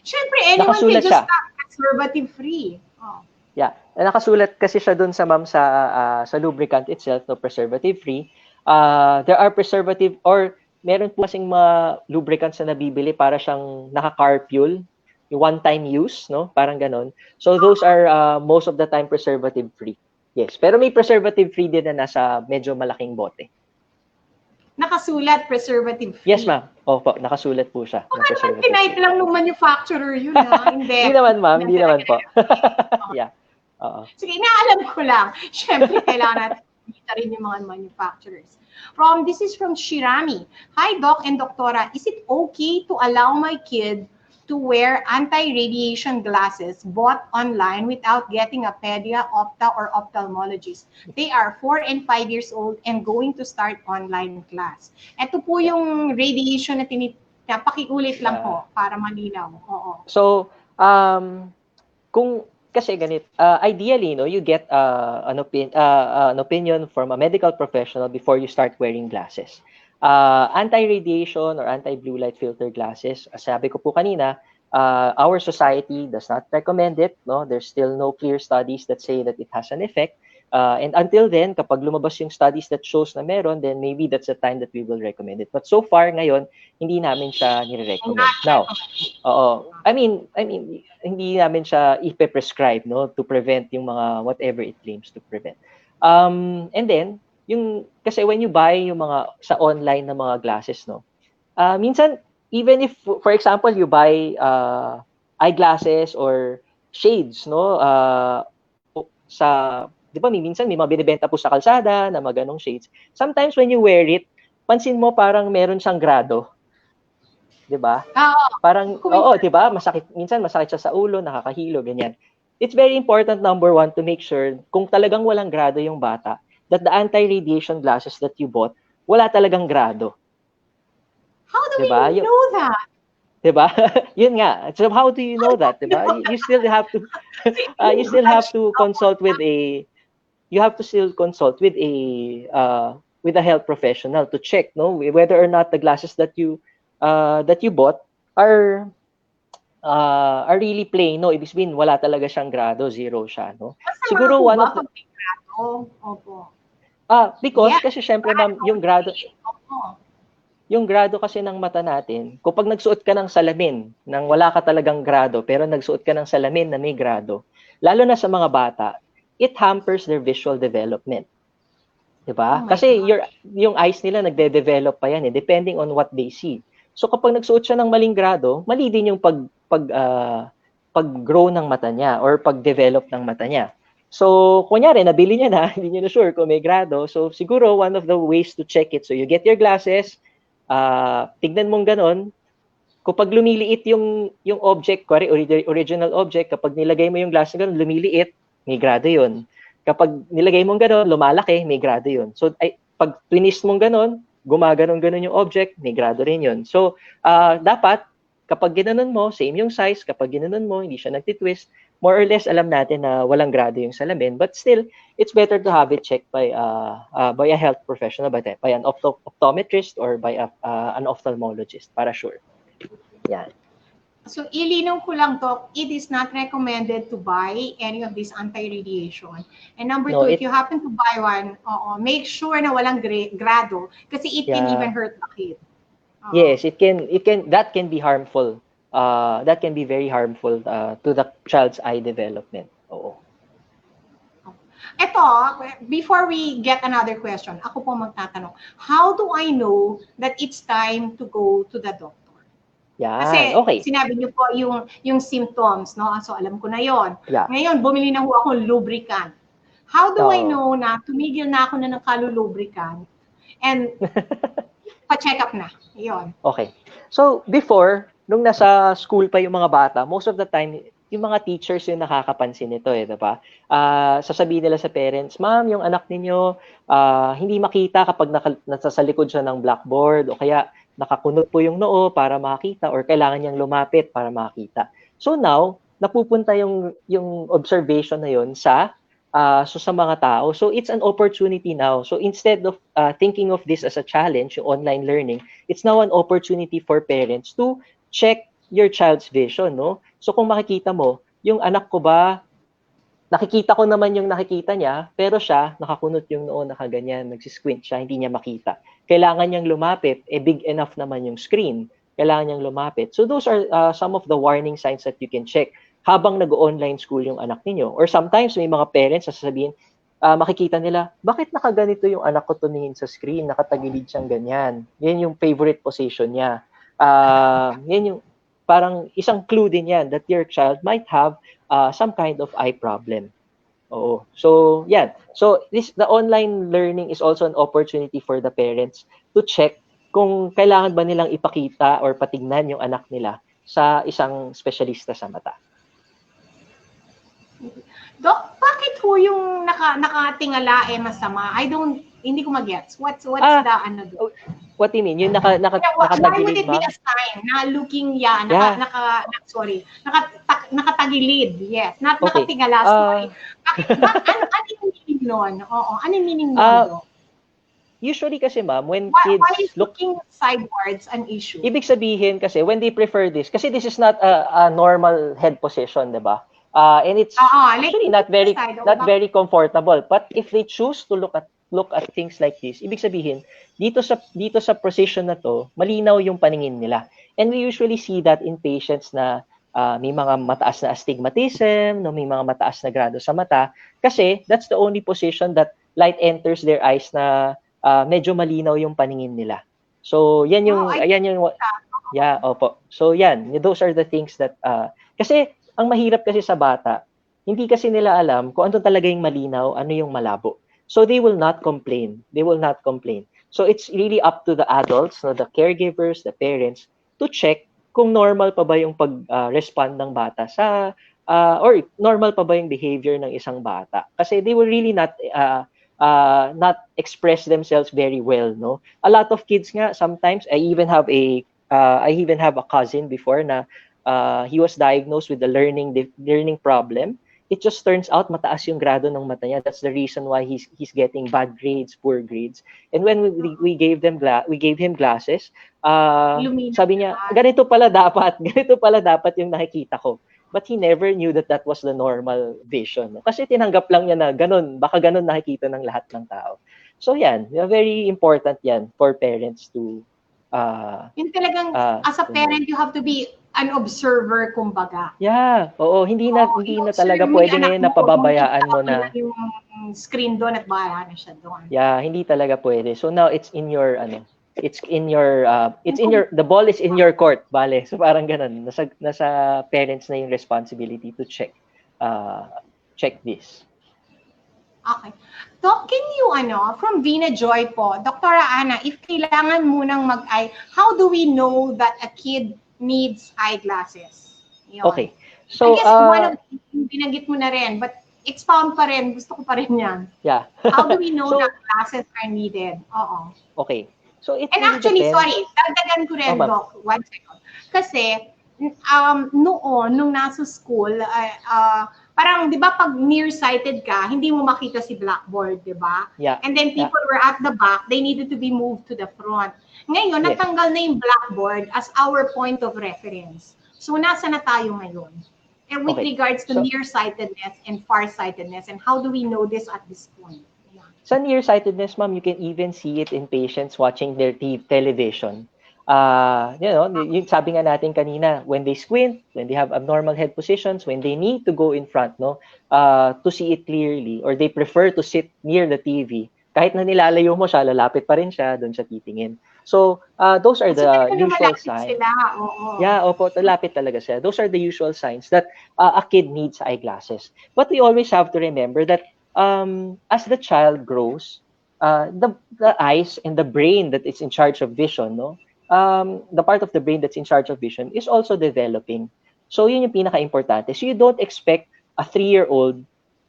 Siyempre, anyone can just stop preservative-free. Oh. Yeah, nakasulat kasi siya dun sa ma'am sa lubricant itself, no, preservative-free. There are preservative or meron po kasing mga lubricants na nabibili para siyang naka-carpule, yung one-time use, no? Parang ganon. So those are most of the time preservative-free. Yes, pero may preservative-free din na nasa medyo malaking bote. Nakasulat preservative-free? Yes, ma'am. Opo, nakasulat po siya. Baka naman tinipe lang ng manufacturer yun, ha? Hindi. Hindi naman, ma'am. Hindi naman po. Yeah. Sige, naalam ko lang. Siyempre, kailangan natin kita rin yung mga manufacturers. This is from Shirami. Hi, Doc and Doktora. Is it okay to allow my kid to wear anti-radiation glasses bought online without getting a pedia, opta, or ophthalmologist. They are 4 and 5 years old and going to start online class. Ito po yung radiation na pakiulit lang po para malinaw. Oo. So, kung kasi ganit, ideally, no, you get an opinion from a medical professional before you start wearing glasses. Anti-radiation or anti-blue light filter glasses, as sabi ko po kanina, our society does not recommend it. No, there's still no clear studies that say that it has an effect. And until then, kapag lumabas yung studies that shows na meron, then maybe that's the time that we will recommend it. But so far ngayon, hindi namin siya nire-recommend. Now, I mean, hindi namin siya ipe-prescribe, no, to prevent yung mga whatever it claims to prevent. And then, kasi when you buy yung mga sa online na mga glasses, no, minsan, even if, for example, you buy eyeglasses or shades, no, di ba, minsan may mga binibenta po sa kalsada na mga ganong shades. Sometimes when you wear it, pansin mo parang meron siyang grado. Di ba? Parang, di ba? Minsan masakit siya sa ulo, nakakahilo, ganyan. It's very important, number one, to make sure kung talagang walang grado yung bata, that the anti-radiation glasses that you bought, wala talagang grado. How do we know that? Diba? Yun nga. So how do you know that? Diba? You still have to consult with a health professional to check, no, whether or not the glasses that you bought are really plain, no, ibig sabihin wala talaga siyang grado, zero siya, no. Siguro one of the because kasi syempre ma'am, yung grado kasi ng mata natin, kapag nagsuot ka ng salamin nang wala ka talagang grado, pero nagsuot ka ng salamin na may grado, lalo na sa mga bata, it hampers their visual development. Diba? Kasi yung eyes nila nagde-develop pa yan, depending on what they see. So kapag nagsuot siya ng maling grado, mali din yung pag-grow ng mata niya or pag-develop ng mata niya. So, kunyari, nabili niya na, hindi niya na sure kung may grado. So, siguro, one of the ways to check it, so you get your glasses, tignan mong ganon, kapag lumiliit yung object, original object, kapag nilagay mo yung glasses ganon, lumiliit, may grado yun. Kapag nilagay mong ganon, lumalaki, may grado yun. So, pag twist mong ganon, gumaganon-ganon yung object, may grado rin yun. So, dapat, kapag ginanon mo, same yung size, kapag ginanon mo, hindi siya nagtitwist, more or less alam natin na walang grado yung salamin, but still it's better to have it checked by a health professional, by an optometrist or by an ophthalmologist para sure. Yan. So ilinaw ko lang to, it is not recommended to buy any of this anti-radiation. And number two, if you happen to buy one, make sure na walang grado kasi it can even hurt the kid. Yes, that can be harmful. That can be very harmful to the child's eye development. Oo. Ito, before we get another question, ako po magtatanong, how do I know that it's time to go to the doctor? Yan, kasi okay. Sinabi niyo po yung symptoms, no? So alam ko na yon. Yeah. Ngayon, bumili na ho ako lubricant. How do I know na tumigil na ako na ng kalulubricant and pa-check up na? Yon. Okay. So before, nung nasa school pa yung mga bata, most of the time, yung mga teachers yung nakakapansin nito, diba? Sasabihin nila sa parents, ma'am, yung anak ninyo, hindi makita kapag nasa sa likod siya ng blackboard o kaya nakakunot po yung noo para makita or kailangan niyang lumapit para makita. So now, napupunta yung observation na yun sa mga tao. So it's an opportunity now. So instead of thinking of this as a challenge, yung online learning, it's now an opportunity for parents to check your child's vision, no? So kung makikita mo, yung anak ko ba, nakikita ko naman yung nakikita niya, pero siya, nakakunot yung noo, nakaganyan, nagsisquint siya, hindi niya makita. Kailangan niyang lumapit, big enough naman yung screen. Kailangan niyang lumapit. So those are some of the warning signs that you can check habang nag-online school yung anak ninyo. Or sometimes may mga parents sasabihin, makikita nila, bakit nakaganito yung anak ko tumingin sa screen, nakatagilid siyang ganyan. Yan yung favorite position niya. Yan yung parang isang clue din yan that your child might have some kind of eye problem. Oo. So, yan. So, the online learning is also an opportunity for the parents to check kung kailangan ba nilang ipakita or patignan yung anak nila sa isang specialista sa mata. Doc, bakit ho yung nakatingala masama? Hindi ko magets. What's the do? What do you mean? Yung nakatagilid, why would it be a sign na looking nakatagilid? Yes, not okay. nakatingala. Sorry. Ano yung meaning nun? Oo, ano yung meaning nun, Usually kasi ma'am, when kids why is looking sidewards an issue? Ibig sabihin kasi when they prefer this, kasi this is not a normal head position, di ba? And it's actually not very comfortable. But if they choose to look at things like this, ibig sabihin dito sa position na to, malinaw yung paningin nila. And we usually see that in patients na may mga mataas na astigmatism, no, may mga mataas na grado sa mata, kasi that's the only position that light enters their eyes na medyo malinaw yung paningin nila. So yan yung opo. So yan, those are the things that kasi ang mahirap kasi sa bata, hindi kasi nila alam kung ano talaga yung malinaw, ano yung malabo. So they will not complain. So it's really up to the adults, no, the caregivers, the parents to check kung normal pa ba yung pag-respond ng bata sa or normal pa ba yung behavior ng isang bata. Kasi they will really not express themselves very well, no? A lot of kids nga sometimes, I even have a cousin before na he was diagnosed with a learning problem. It just turns out mataas yung grado ng mata niya. That's the reason why he's getting bad grades, poor grades. And when we gave him glasses, sabi niya, ganito pala dapat yung nakikita ko. But he never knew that was the normal vision. Kasi tinanggap lang niya na baka ganun nakikita ng lahat ng tao. So yan, very important yan for parents to yung talagang as a parent, you have to be an observer, kumbaga. Yeah, oo, hindi na talaga pwede ngayon na pababayaan mo na yung screen doon at bahala na siya doon. Yeah, hindi talaga pwede. So now it's in your the ball is in your court, bale. So parang ganun, nasa parents na yung responsibility to check this. Okay. Doc, can you, from Vina Joy po, Dr. Ana, if kailangan munang mag-eye, how do we know that a kid needs eyeglasses? Yun. Okay. So, I guess one of binanggit mo na rin, but expound pa rin, gusto ko pa rin yan. Yeah. How do we know that glasses are needed? Oo. Okay. So it and actually, sorry, dagdagan ko rin, Doc, 1 second. Kasi, noon, nung nasa school, parang, di ba, pag nearsighted ka, hindi mo makita si blackboard, di ba? Yeah. And then people were at the back, they needed to be moved to the front. Ngayon, natanggal na yung blackboard as our point of reference. So, nasa na tayo ngayon? And with regards to nearsightedness and farsightedness, and how do we know this at this point? Sa nearsightedness, ma'am, you can even see it in patients watching their television. Yung sabi nga natin kanina, when they squint, when they have abnormal head positions, when they need to go in front, to see it clearly, or they prefer to sit near the TV, kahit na nilalayo mo siya, lalapit pa rin siya, doon siya titingin. So, those are the usual signs. Yeah, opo, lapit talaga siya. Those are the usual signs that a kid needs eyeglasses. But we always have to remember that as the child grows, the eyes and the brain that is in charge of vision, the part of the brain that's in charge of vision is also developing. So yun yung pinaka-importante. So you don't expect a 3-year-old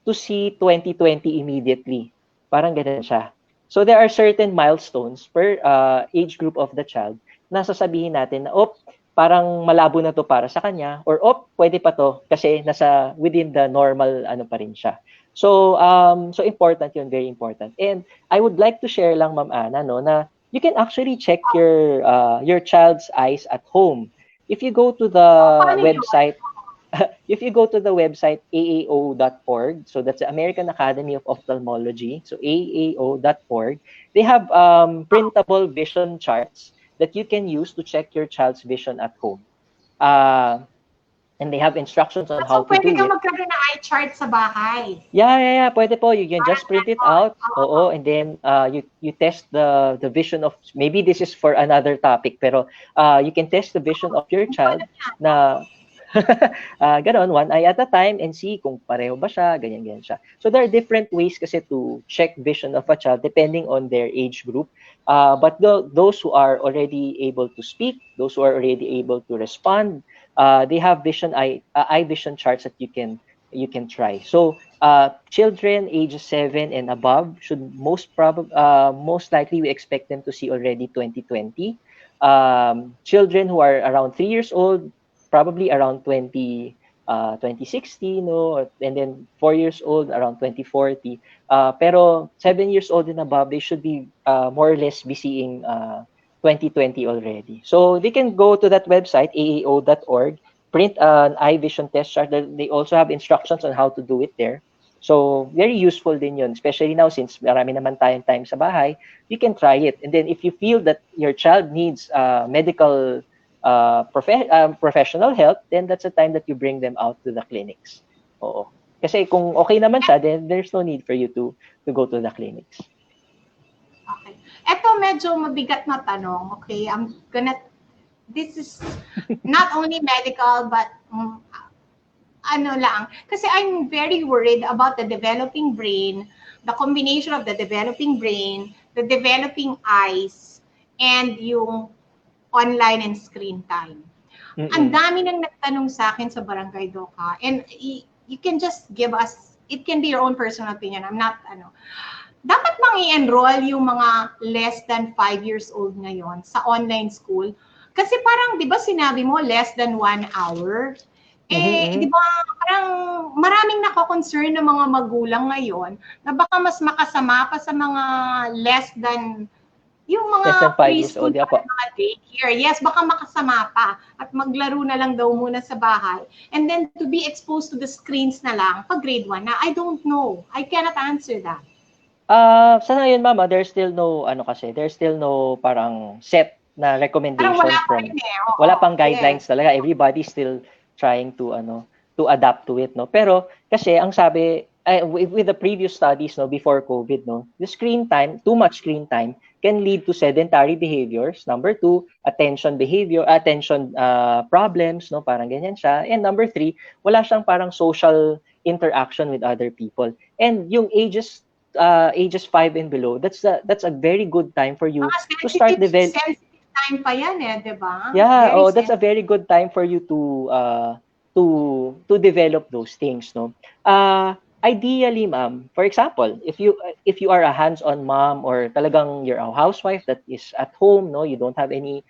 to see 20/20 immediately. Parang ganun siya. So there are certain milestones per age group of the child na sasabihin natin na, parang malabo na to para sa kanya, or pwede pa to kasi nasa within the normal pa rin siya. So important yun, very important. And I would like to share lang, Ma'am Ana, na you can actually check your child's eyes at home. If you go to the website, aao.org, so that's the American Academy of Ophthalmology, so aao.org, they have printable vision charts that you can use to check your child's vision at home. And they have instructions on how to do it. So, pwede ka magkaroon ng eye chart sa bahay? Yeah. Pwede po. You can just print it out. And then you test the vision of, maybe this is for another topic, pero you can test the vision of your child na ganon, one eye at a time, and see kung pareho ba siya, ganyan siya. So there are different ways kasi to check vision of a child depending on their age group. But those who are already able to speak, those who are already able to respond, they have eye vision charts that you can try. So children ages 7 and above should most likely we expect them to see already 2020. Children who are around 3 years old, probably around 2060, no, and then 4 years old around 2040. Pero 7 years old and above, they should be more or less be seeing 2020 already. So they can go to that website, aao.org, print an eye vision test chart. They also have instructions on how to do it there. So very useful din yun, especially now since marami naman tayong time sa bahay, you can try it. And then if you feel that your child needs medical professional help, then that's the time that you bring them out to the clinics. Oo. Kasi kung okay naman siya, then there's no need for you to go to the clinics. Okay. Ito medyo mabigat na tanong. Okay, this is not only medical, but ano lang. Kasi I'm very worried about the developing brain, the combination of the developing brain, the developing eyes, and yung online and screen time. Ang dami nang nagtanong sa akin sa Barangay Doc, ha? And you can just give us, it can be your own personal opinion. I'm not, dapat bang i-enroll yung mga less than 5 years old ngayon sa online school? Kasi parang, di ba sinabi mo, less than 1 hour? Di ba, parang maraming nako-concern ng mga magulang ngayon na baka mas makasama pa sa mga less than yung mga preschool pa, mga daycare. Yes, baka makasama pa at maglaro na lang daw muna sa bahay. And then to be exposed to the screens na lang pag grade 1 na, I don't know. I cannot answer that. Sa ngayon, Mama, there's still no parang set na recommendation wala pang guidelines talaga. Everybody's still trying to adapt to it, no. Pero kasi ang sabi with the previous studies, no, before COVID, no, the screen time, too much screen time can lead to sedentary behaviors. Number 2, attention problems, no, parang ganyan siya. And number 3, wala siyang parang social interaction with other people. And yung ages 5 and below, that's a very good time for you to start developing. Sensitive time pa yan, di ba? Yeah, that's a very good time for you to develop those things, no. Ideally, ma'am, for example, if you are a hands-on mom or talagang you're a housewife that is at home, no, you don't have any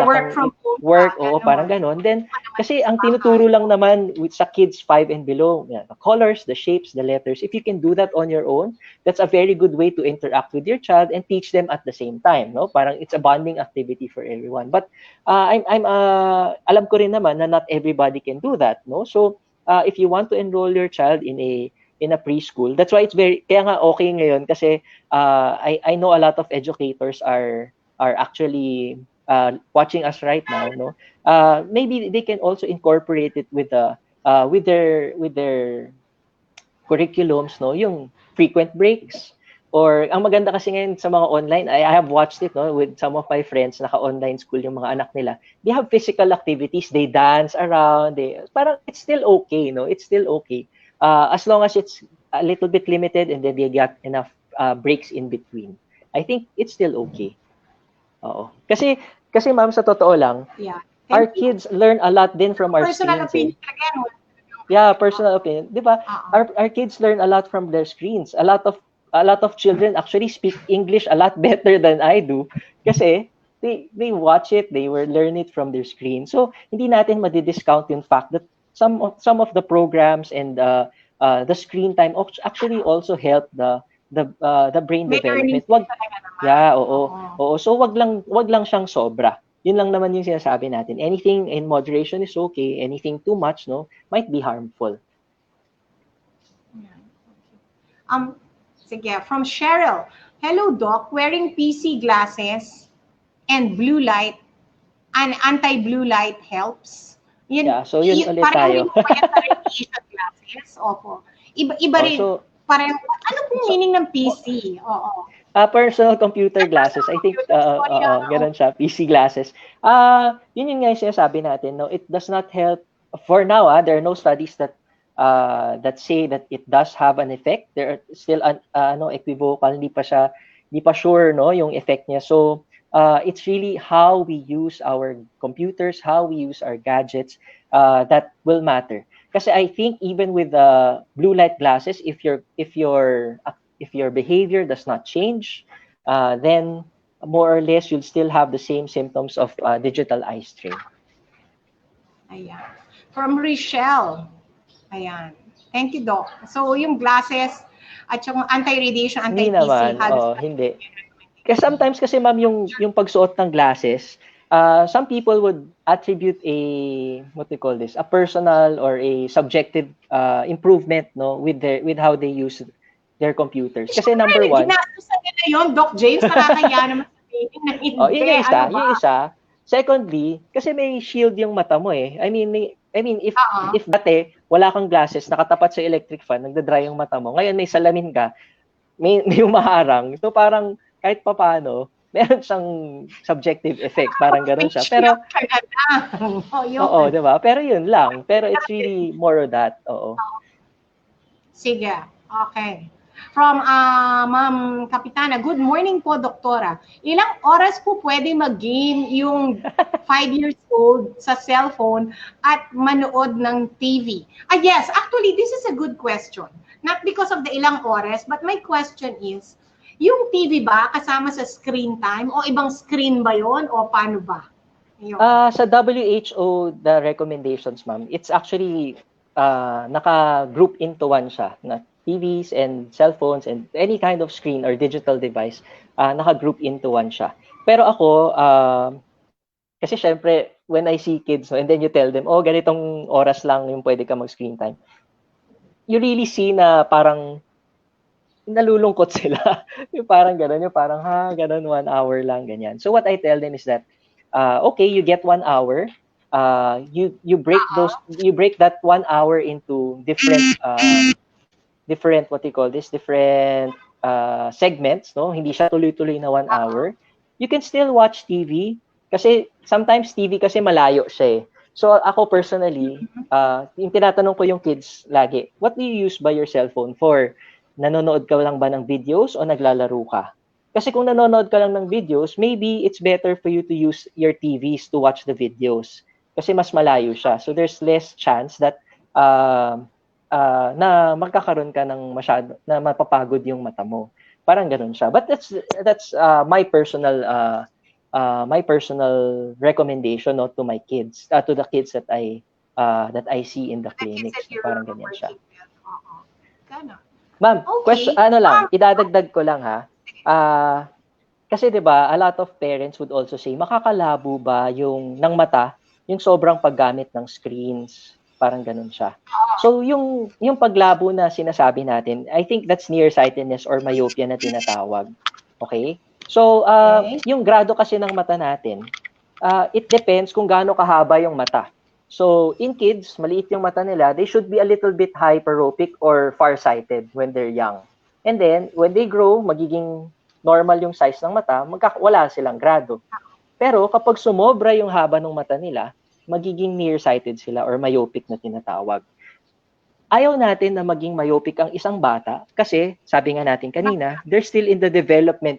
work from home, parang ganon, then kasi ang tinuturo lang naman sa kids 5 and below, the colors, the shapes, the letters. If you can do that on your own, that's a very good way to interact with your child and teach them at the same time, no? Parang it's a bonding activity for everyone. But alam ko rin naman na not everybody can do that, no? So if you want to enroll your child in a preschool, that's why it's kaya nga okay ngayon kasi I know a lot of educators are actually watching us right now, no. Maybe they can also incorporate it with their curriculums, no, yung frequent breaks. Or ang maganda kasi ngayon sa mga online, I have watched it, no, with some of my friends, naka-online school yung mga anak nila. They have physical activities, they dance around, parang it's still okay, no? It's still okay. As long as it's a little bit limited and then they get enough breaks in between. I think it's still okay. Oo. Kasi ma'am, sa totoo lang, our kids learn a lot din from our personal screens. Opinion again. Yeah, personal opinion. Di ba? Our kids learn a lot from their screens. A lot of children actually speak English a lot better than I do kasi they watch it, they will learn it from their screen. So hindi natin madi-discount yung fact that some of the programs and the screen time actually also help the brain development. So wag lang siyang sobra. Yun lang naman yung sinasabi natin. Anything in moderation is okay. Anything too much, no, might be harmful. Sige, from Cheryl. Hello, Doc. Wearing PC glasses and blue light and anti-blue light helps. So yun ulit tayo. Parang radiation glasses. Opo. Iba rin. Parang, ano pong meaning ng PC? Oo. Personal computer glasses. I think, ganun siya. PC glasses. Yun nga yung sinasabi natin. No? It does not help. For now, there are no studies that say that it does have an effect. There are still equivocal, hindi pa sure, no, yung effect niya. So It's really how we use our computers, how we use our gadgets, that will matter. Kasi I think even with the blue light glasses, if your behavior does not change, then more or less you'll still have the same symptoms of digital eye strain. Ayan. From Rochelle. Ayan. Thank you, Doc. So, yung glasses at yung anti-radiation, Hindi anti-PC, naman, hindi. Kasi sometimes kasi ma'am yung pagsuot ng glasses, some people would attribute what we call this, a personal or a subjective improvement, no, with how they use their computers. Kasi number one, ginastusan nila yun, Doc James, nakakaya naman sabihin na hindi. yun yung isa, Ano ba? yung isa. Secondly, kasi may shield yung mata mo eh. I mean if dati wala kang glasses, nakatapat sa electric fan, nagda-dry yung mata mo. Ngayon may salamin ka, may umaharang. So parang kahit papaano, meron siyang subjective effect, parang gano'n siya. Pero oo, 'di ba? Pero yun lang. Pero it's really more of that. Oo. Sige. Okay. From Ma'am Kapitana, good morning po, Doktora. Ilang oras po pwede mag-game yung 5 years old sa cellphone at manood ng TV? Yes, actually, this is a good question. Not because of the ilang oras, but my question is, yung TV ba kasama sa screen time o ibang screen ba yon o paano ba? Sa WHO, the recommendations, ma'am, it's actually naka-group into one siya, na TVs and cellphones and any kind of screen or digital device, naka-group into one siya. Pero ako, kasi syempre, when I see kids, and then you tell them, ganitong oras lang yung pwede ka mag-screen time, you really see na parang nalulungkot sila. Yung parang gano'n, yung parang, gano'n, 1 hour lang, ganyan. So what I tell them is that, okay, you get 1 hour, you break that 1 hour into different different segments, no? Hindi siya tuloy-tuloy na 1 hour. You can still watch TV kasi sometimes TV kasi malayo siya eh. So ako personally, yung tinatanong ko yung kids lagi, what do you use by your cellphone for? Nanonood ka lang ba ng videos o naglalaro ka? Kasi kung nanonood ka lang ng videos, maybe it's better for you to use your TVs to watch the videos kasi mas malayo siya. So there's less chance that na magkakaroon ka ng na mapapagod yung mata mo. Parang ganoon siya. But that's my personal recommendation, no, to my kids, to the kids that I see in the clinics. Parang ganyan siya. Ma'am, question, idadagdag ko lang ha. Kasi 'di ba, a lot of parents would also say, makakalabo ba yung ng mata, yung sobrang paggamit ng screens? Parang ganun siya. So yung paglabo na sinasabi natin, I think that's nearsightedness or myopia na tinatawag. Okay? So yung grado kasi ng mata natin, it depends kung gaano kahaba yung mata. So, in kids, maliit yung mata nila, they should be a little bit hyperopic or farsighted when they're young. And then, when they grow, magiging normal yung size ng mata, wala silang grado. Pero kapag sumobra yung haba ng mata nila, magiging nearsighted sila or myopic na tinatawag. Ayaw natin na maging myopic ang isang bata kasi, sabi nga natin kanina, they're still in the developing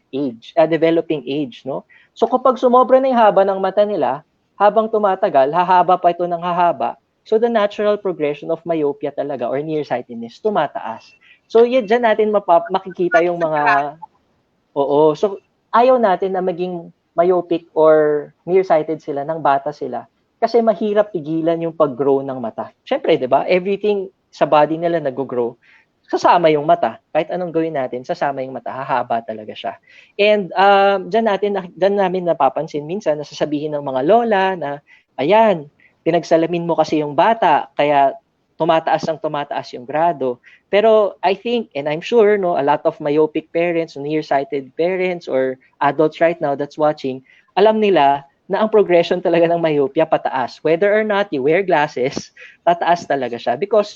age, no? So, kapag sumobra na yung haba ng mata nila, habang tumatagal, hahaba pa ito ng hahaba. So the natural progression of myopia talaga or nearsightedness, tumataas. So dyan natin makikita yung mga, so ayaw natin na maging myopic or nearsighted sila ng bata sila kasi mahirap pigilan yung pag-grow ng mata. Siyempre, di ba? Everything sa body nila nag-grow. Sasama yung mata. Kahit anong gawin natin, sasama yung mata. Hahaba talaga siya. And dyan namin napapansin minsan, nasasabihin ng mga lola na, ayan, pinagsalamin mo kasi yung bata, kaya tumataas yung grado. Pero I think, and I'm sure, no, a lot of myopic parents, nearsighted parents, or adults right now that's watching, alam nila na ang progression talaga ng myopia pataas. Whether or not you wear glasses, tataas talaga siya. Because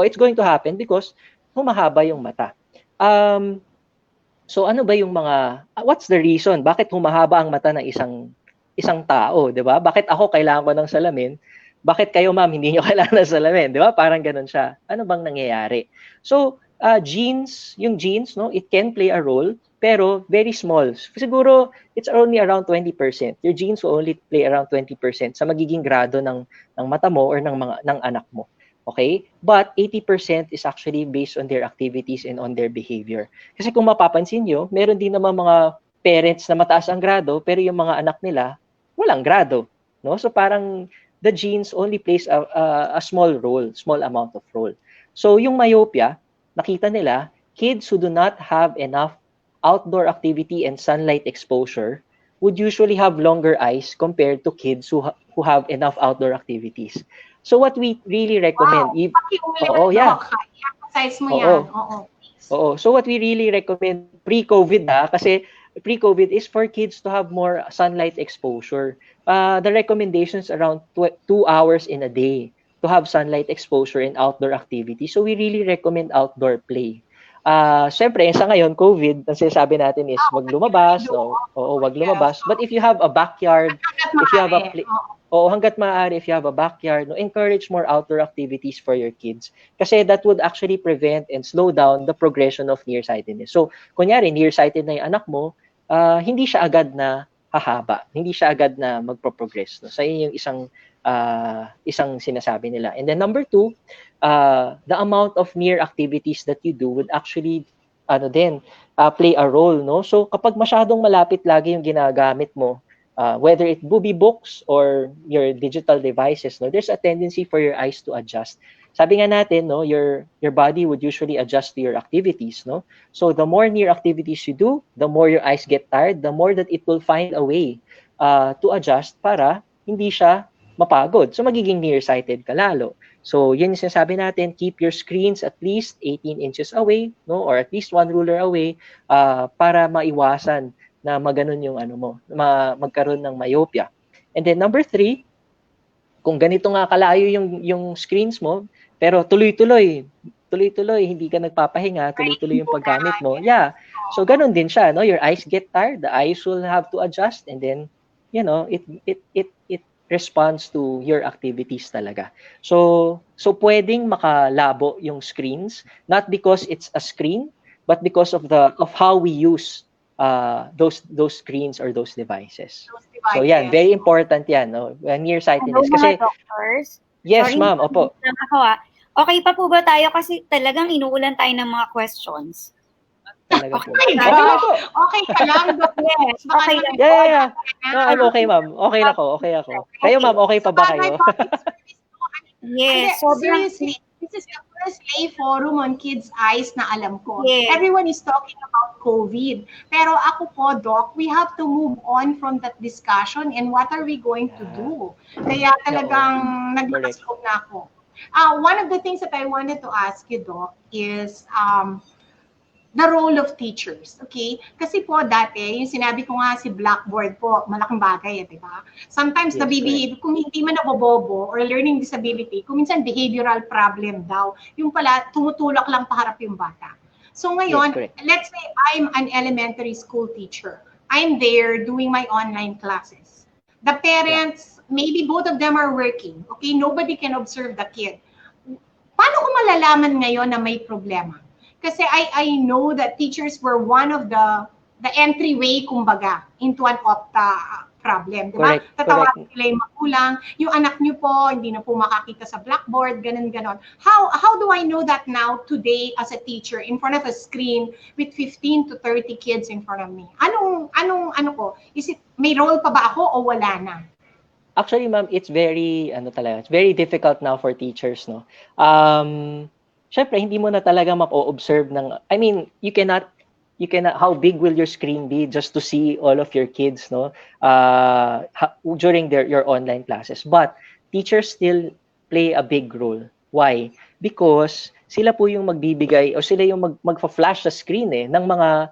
it's going to happen because humahaba yung mata. So ano ba yung what's the reason? Bakit humahaba ang mata ng isang tao, 'di ba? Bakit ako kailangan ko ng salamin? Bakit kayo, ma'am, hindi niyo kailangan ng salamin, 'di ba? Parang ganoon siya. Ano bang nangyayari? So, yung genes, no, it can play a role, pero very small. Siguro, it's only around 20%. Your genes will only play around 20% sa magiging grado ng mata mo or ng anak mo. Okay? But 80% is actually based on their activities and on their behavior. Kasi kung mapapansin nyo, meron din naman mga parents na mataas ang grado, pero yung mga anak nila, walang grado. No? So parang the genes only plays a small role, small amount of role. So yung myopia, nakita nila, kids who do not have enough outdoor activity and sunlight exposure would usually have longer eyes compared to kids who have enough outdoor activities. So what we really recommend, yeah. I-emphasize mo yan. Oo. So what we really recommend pre-COVID kasi pre-COVID is for kids to have more sunlight exposure. The recommendations around 2 hours in a day to have sunlight exposure and outdoor activity. So we really recommend outdoor play. Siyempre, sa ngayon, COVID, ang sinasabi natin is wag lumabas. Wag lumabas. But if you have a backyard, if you have a hanggat maaari, if you have a backyard, encourage more outdoor activities for your kids. Kasi that would actually prevent and slow down the progression of nearsightedness. So, kunyari, nearsighted na yung anak mo, hindi siya agad na hahaba. Hindi siya agad na magpo-progress. So, yun yung isang sinasabi nila. And then number 2, the amount of near activities that you do would actually play a role, no? So kapag masyadong malapit lagi yung ginagamit mo, whether it be books or your digital devices, no, there's a tendency for your eyes to adjust. Sabi nga natin, no, your body would usually adjust to your activities, no? So the more near activities you do, the more your eyes get tired, the more that it will find a way to adjust para hindi siya mapagod. So magiging nearsighted ka lalo. So yun yung sinasabi natin, keep your screens at least 18 inches away, no, or at least 1 ruler away para maiwasan na maganon yung magkaroon ng myopia. And then number 3, kung ganito nga kalayo yung screens mo, pero tuloy-tuloy, hindi ka nagpapahinga, tuloy-tuloy yung paggamit mo. Yeah. So ganun din siya, no? Your eyes get tired, the eyes will have to adjust, and then it responds to your activities talaga. So pwedeng makalabo yung screens, not because it's a screen, but because of how we use those screens or those devices. So yan, very important yan, no? Nearsightedness. Kasi doctors. Yes, ma'am. Opo. Okay pa po ba tayo kasi talagang inuulan tayo ng mga questions? Talaga po. Okay ka lang, yes. Okay lang. Yeah. No, I'm okay, ma'am. Okay ako. Kayo, ma'am, okay pa ba kayo? Yes. Seriously, this is the first lay forum on kids' eyes na alam ko. Yes. Everyone is talking about COVID. Pero ako po, Doc, we have to move on from that discussion and what are we going to do? Kaya talagang naglakas-loob na ako. One of the things that I wanted to ask you, Doc, is the role of teachers, okay? Kasi po dati, yung sinabi ko nga si blackboard po, malaking bagay, di ba? Sometimes nabibehave, kung hindi man nabobobo or learning disability, kung minsan behavioral problem daw, yung pala tumutulak lang paharap yung bata. So ngayon, let's say I'm an elementary school teacher. I'm there doing my online classes. The parents, maybe both of them are working, okay? Nobody can observe the kid. Paano ko malalaman ngayon na may problema? Kasi I know that teachers were one of the entryway, kumbaga, into an opta problem, di ba? Tatawagin nila yung magulang, yung anak niyo po, hindi na po makakita sa blackboard, ganun. How do I know that now, today, as a teacher, in front of a screen, with 15 to 30 kids in front of me? Ano ko? May role pa ba ako o wala na? Actually, ma'am, it's very difficult now for teachers, no? Syempre, hindi mo na talaga map-observe you cannot, how big will your screen be just to see all of your kids, no? During your online classes. But teachers still play a big role. Why? Because sila po yung magbibigay o sila yung magfa-flash sa screen ng mga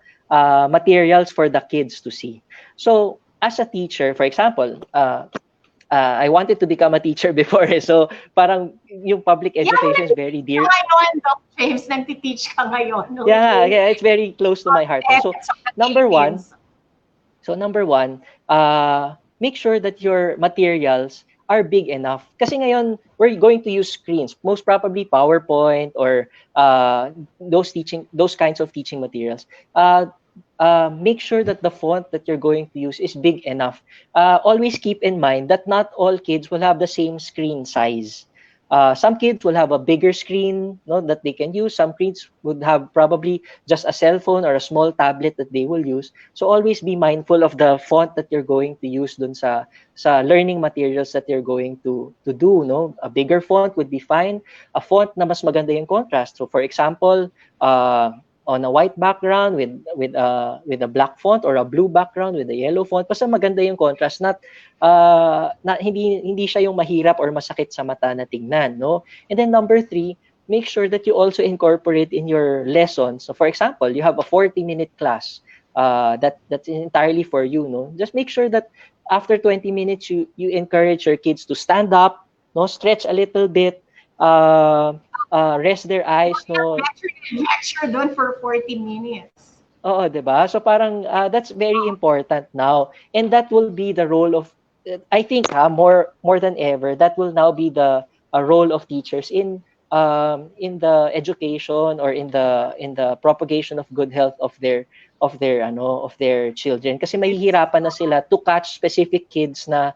materials for the kids to see. So, as a teacher, for example, I wanted to become a teacher before, so parang yung public education is very dear. Doc James, nagti-teach ka ngayon. No? Yeah, it's very close to my heart. So number one, make sure that your materials are big enough. Kasi ngayon, we're going to use screens, most probably PowerPoint or those kinds of teaching materials. Make sure that the font that you're going to use is big enough. Always keep in mind that not all kids will have the same screen size. Some kids will have a bigger screen, no, that they can use. Some kids would have probably just a cell phone or a small tablet that they will use. So always be mindful of the font that you're going to use dun sa learning materials that you're going to do. No, a bigger font would be fine. A font na mas maganda yung contrast. So for example, on a white background with a black font or a blue background with a yellow font, basta maganda yung contrast, na hindi siya yung mahirap or masakit sa mata na tingnan, no? And then number 3, make sure that you also incorporate in your lessons. So for example, you have a 40-minute class that's entirely for you, no? Just make sure that after 20 minutes you encourage your kids to stand up, no, stretch a little bit, rest their eyes, no. Lecture doon for 40 minutes. Oo, 'di ba? So parang that's very important now. And that will be the role of I think more than ever that will now be the role of teachers in the education or in the propagation of good health of their children, kasi mahihirapan na sila to catch specific kids na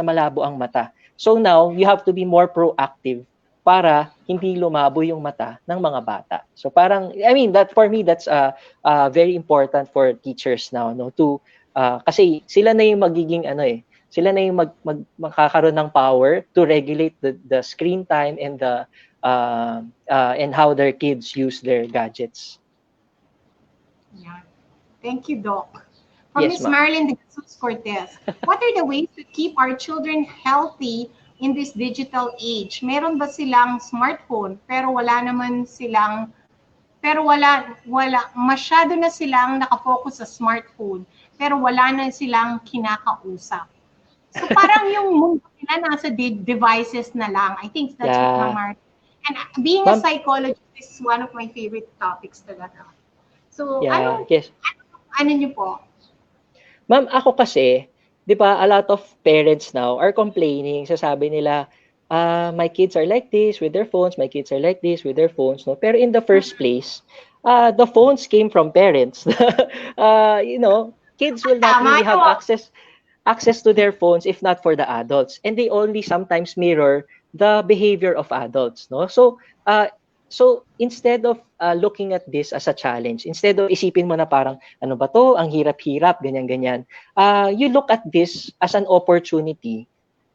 malabo ang mata. So now you have to be more proactive para hindi lumabo yung mata ng mga bata. So parang, I mean, that for me, that's very important for teachers now, no, to kasi sila na yung magiging sila na yung makakaroon ng power to regulate the screen time and and how their kids use their gadgets. Yeah. Thank you, Doc. From Yes, Ms. ma'am. Marilyn de Jesus Cortez, what are the ways to keep our children healthy in this digital age? Meron ba silang smartphone pero wala masyado na silang nakafocus sa smartphone pero wala na silang kinakausap. So parang yung mundo nila nasa devices na lang. I think that's what Yeah. Ma'am. And being a Ma'am, psychologist, this is one of my favorite topics talaga. So yeah, yes. ano niyo po? Ma'am, ako kasi, 'di ba, a lot of parents now are complaining. Sasabi nila, my kids are like this with their phones, my kids are like this with their phones, no? Pero in the first place, the phones came from parents. Kids will not Tama really have yun. access to their phones if not for the adults, and they only sometimes mirror the behavior of adults, no? So instead of looking at this as a challenge, instead of isipin mo na parang ano ba to, ang hirap-hirap, ganyan-ganyan, you look at this as an opportunity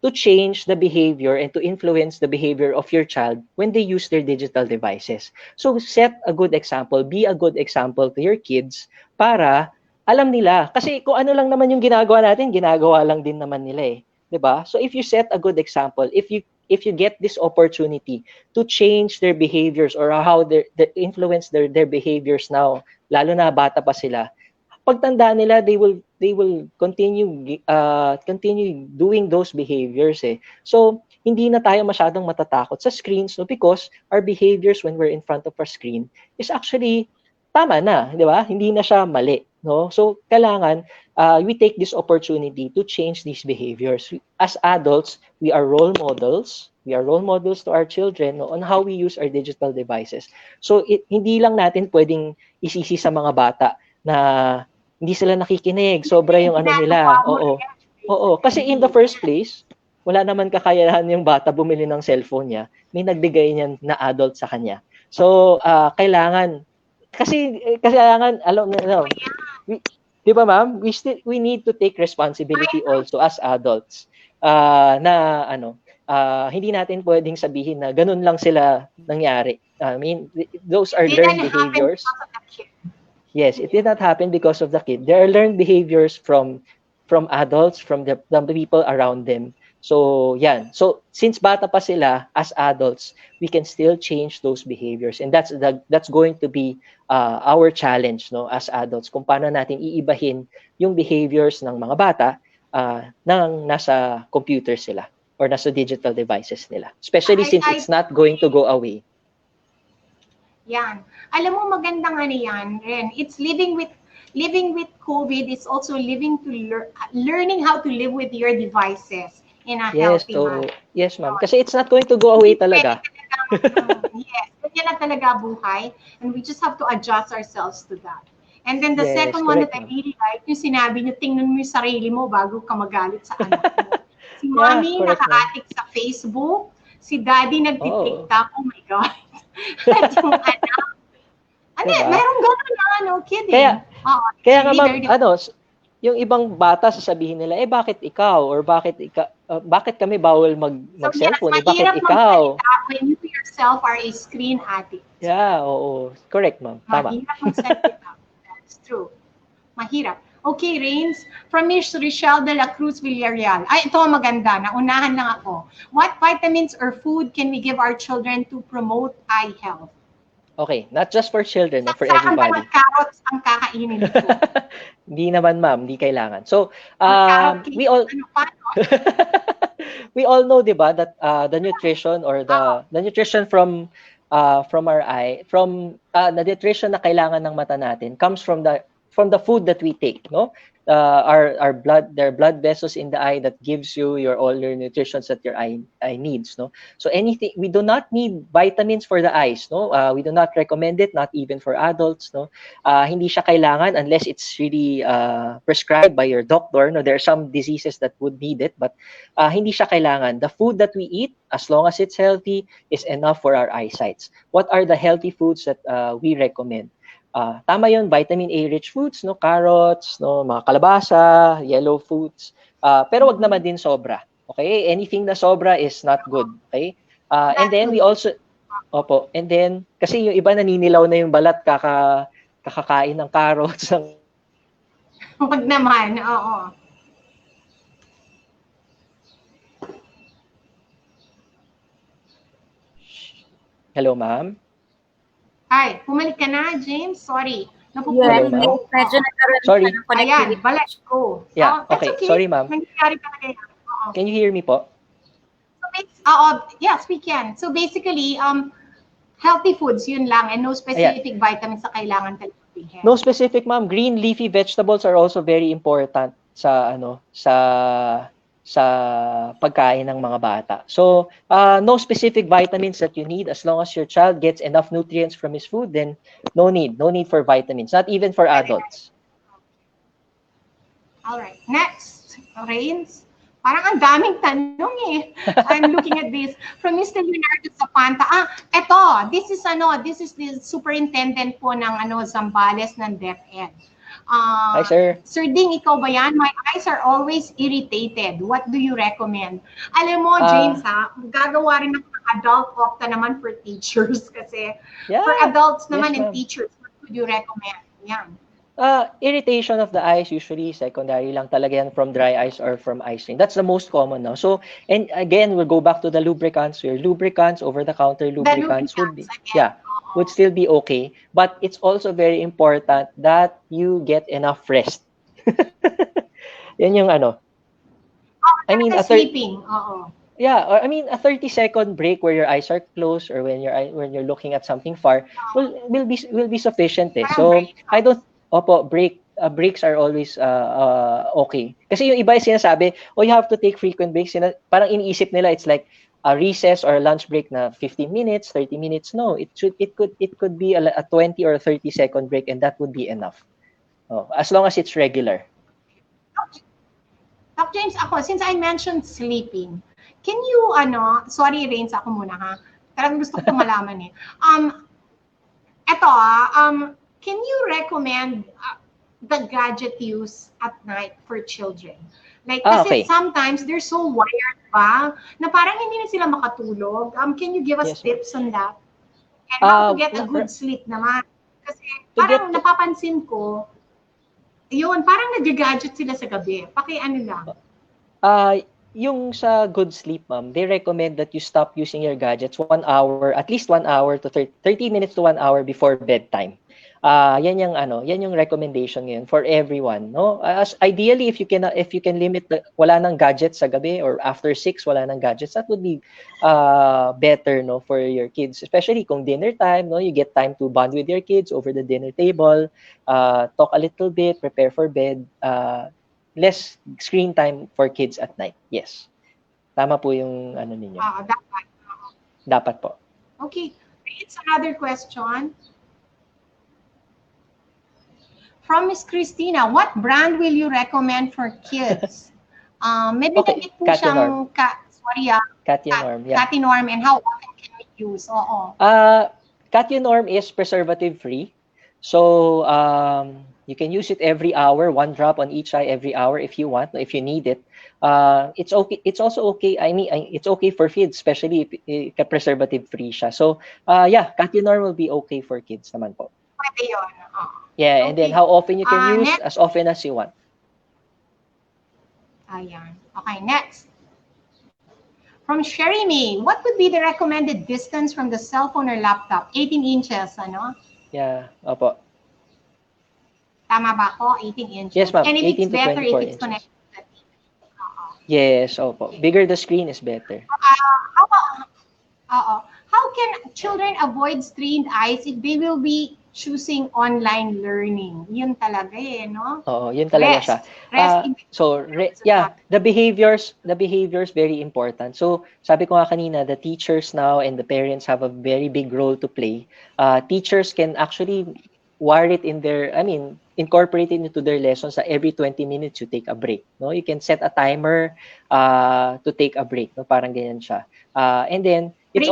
to change the behavior and to influence the behavior of your child when they use their digital devices. So set a good example, be a good example to your kids para alam nila. Kasi kung ano lang naman yung ginagawa natin, ginagawa lang din naman nila eh. 'Di ba? So if you set a good example, if you get this opportunity to change their behaviors or how they influence their behaviors now, lalo na bata pa sila, pagtanda nila they will continue doing those behaviors eh. So hindi na tayo masyadong matatakot sa screens, no, because our behaviors when we're in front of our screen is actually tama na, di ba? Hindi na siya mali, no? So kailangan we take this opportunity to change these behaviors. As adults, we are role models. We are role models to our children, no, on how we use our digital devices. So hindi lang natin pwedeng isisi sa mga bata na hindi sila nakikinig, sobra yung ano nila. Oo. Oo, kasi in the first place, wala naman kakayahan yung bata bumili ng cellphone niya. May nagbigay niyan na adult sa kanya. So, kailangan alam no, di ba ma'am, we need to take responsibility also as adults. Hindi natin pwedeng sabihin na ganun lang sila nangyari. I mean, those are learned behaviors. Yes, it did not happen because of the kid. There are learned behaviors from adults, from the people around them. So, yan. So, since bata pa sila, as adults, we can still change those behaviors. And that's going to be our challenge, no, as adults, kung paano natin iibahin yung behaviors ng mga bata nang nasa computer sila or nasa digital devices nila. Especially since it's not going to go away. Yan. Alam mo, magandang ano yan, Ren. It's living with living with COVID is also learning how to live with your devices in a Yes, healthy so manner. yes, ma'am. Kasi it's not going to go away Pwede talaga. yes, ganyan na talaga buhay. And we just have to adjust ourselves to that. And then the Yes, second one that correct, I ma'am. really like, yung sinabi niyo, tingnan mo yung sarili mo bago ka magalit sa anak mo. Si Yeah, mommy correct, ma'am. naka-addict sa Facebook, si daddy Oo, nagtitiktok, oh my God. At yung anak, ano, 'di ba? merong gano'n na, no Kaya kidding. Oo, it's kaya nga really ma'am, very ano, yung ibang bata sasabihin nila, "Eh, bakit ikaw?" Or "Bakit kami bawal So yes, mag-cellphone? Eh, bakit mahirap ikaw?" magsalita when you yourself are a screen addict. Yeah, oo. Correct, ma'am. Tama. Mahirap magsalita. That's true. Mahirap. Okay, Rains. From Miss Richelle de la Cruz Villarreal. Ay, ito maganda. Naunahan lang ako. What vitamins or food can we give our children to promote eye health? Okay, not just for children, no, for Sa akin ba everybody. carrots ang kakainin ko? Hindi naman, ma'am, hindi kailangan. So, Or carrot cake? we all Ano pa? we all know, 'di ba, that the nutrition or Oo. the nutrition from our eye, from the nutrition na kailangan ng mata natin comes from the food that we take, no? Our blood, there are blood vessels in the eye that gives you all your nutritions that your eye needs, no? So anything, we do not need vitamins for the eyes, no? We do not recommend it, not even for adults, no? Hindi siya kailangan unless it's really prescribed by your doctor, no? There are some diseases that would need it, but hindi siya kailangan. The food that we eat, as long as it's healthy, is enough for our eyesights. What are the healthy foods that we recommend? Tama yun, vitamin A rich foods, no? Carrots, no? Mga kalabasa, yellow foods. Pero wag naman din sobra. Okay? Anything na sobra is not good. Okay? And then we also, opo, and then, kasi yung iba naninilaw na yung balat kakakain ng carrots. Wag naman, oo. Hello, ma'am? Ay, bumalik ka na, James. Sorry. Yes, Hello, ma'am? Napupulot medyo ko. nagkaroon Sorry. siya ng Ayan, connectivity. balik ko. Yeah, That's okay. okay. Sorry, ma'am. Nangyayari talaga yan. Oo. Can you hear me po? Yes, we can. So basically, healthy foods, yun lang, and no specific vitamins na kailangan talaga. No specific, ma'am. Green leafy vegetables are also very important sa pagkain ng mga bata. So, no specific vitamins that you need. As long as your child gets enough nutrients from his food, then no need for vitamins, not even for adults. All right. Next, Rains. Parang ang daming tanong eh. I'm looking at this. From Mr. Leonardo Zapanta. This is the superintendent po ng Zambales ng DepEd. Hi, sir. Sir Ding, ikaw ba yan? My eyes are always irritated. What do you recommend? Alam mo, James, gagawa rin ako ng adult opta naman for teachers kasi for adults naman and teachers, what would you recommend? Yan. Irritation of the eyes, usually secondary lang talaga yan from dry eyes or from eye strain. That's the most common now. So, and again, we'll go back to the lubricants. Your lubricants, over-the-counter lubricants would still be okay. But it's also very important that you get enough rest. Yan yung I mean, sleeping. Oo. Yeah, or I mean, a 30-second break where your eyes are closed or when you're looking at something far will be sufficient. So, I don't. Opo, breaks are always okay. Kasi yung iba yung sinasabi, you have to take frequent breaks. Parang iniisip nila it's like a recess or a lunch break na 15 minutes, 30 minutes. No, it could be a 20 or a 30-second break, and that would be enough. As long as it's regular. Doc James, since I mentioned sleeping, can you sorry Rains, ako muna ha. Talagang gusto ko malaman eh. Can you recommend the gadget use at night for children? Like, kasi sometimes they're so wired ba, na parang hindi na sila makatulog. Can you give us tips on that? And how to get a good sleep naman? Kasi parang napapansin ko, parang nag-gadget sila sa gabi. Lang. Yung sa good sleep, ma'am, they recommend that you stop using your gadgets 1 hour, at least 1 hour to 30 minutes to 1 hour before bedtime. Yan yung recommendation ngayon for everyone, no? As ideally, if you can limit wala nang gadgets sa gabi or after 6 wala nang gadgets, that would be better, no, for your kids, especially kung dinner time, no, you get time to bond with your kids over the dinner table, talk a little bit, prepare for bed, less screen time for kids at night. Yes. Tama po yung ninyo. Dapat. Dapat po. Okay. It's another question. From Miss Christina, what brand will you recommend for kids? Maybe Okay, po siyang Cationorm, yeah. Cationorm, and how often can we use? Cationorm is preservative free. So you can use it every hour, 1 drop on each eye every hour if you want, if you need it. It's okay. It's also okay. It's okay for kids, especially if preservative free siya. So yeah, Cationorm will be okay for kids naman po. Pwede yun. Yeah, Okay. and then how often you can use, next. as often as you want. Ayan. Okay, next. From Sherry May, what would be the recommended distance from the cell phone or laptop? 18 inches, ano? Yeah, opo. Tama ba ako? 18 inches. Yes, ma'am. And if 18 it's to better 24 if it's inches. connected to the TV. Yes, opo. Bigger the screen is better. How can children avoid strained eyes if they will be choosing online learning? Yun talaga no? Oo, yun talaga siya. The behaviors very important. So, sabi ko nga kanina, the teachers now and the parents have a very big role to play. Teachers can actually incorporate it into their lessons. Every 20 minutes you take a break, no? You can set a timer to take a break, no? Parang ganyan siya. And then it's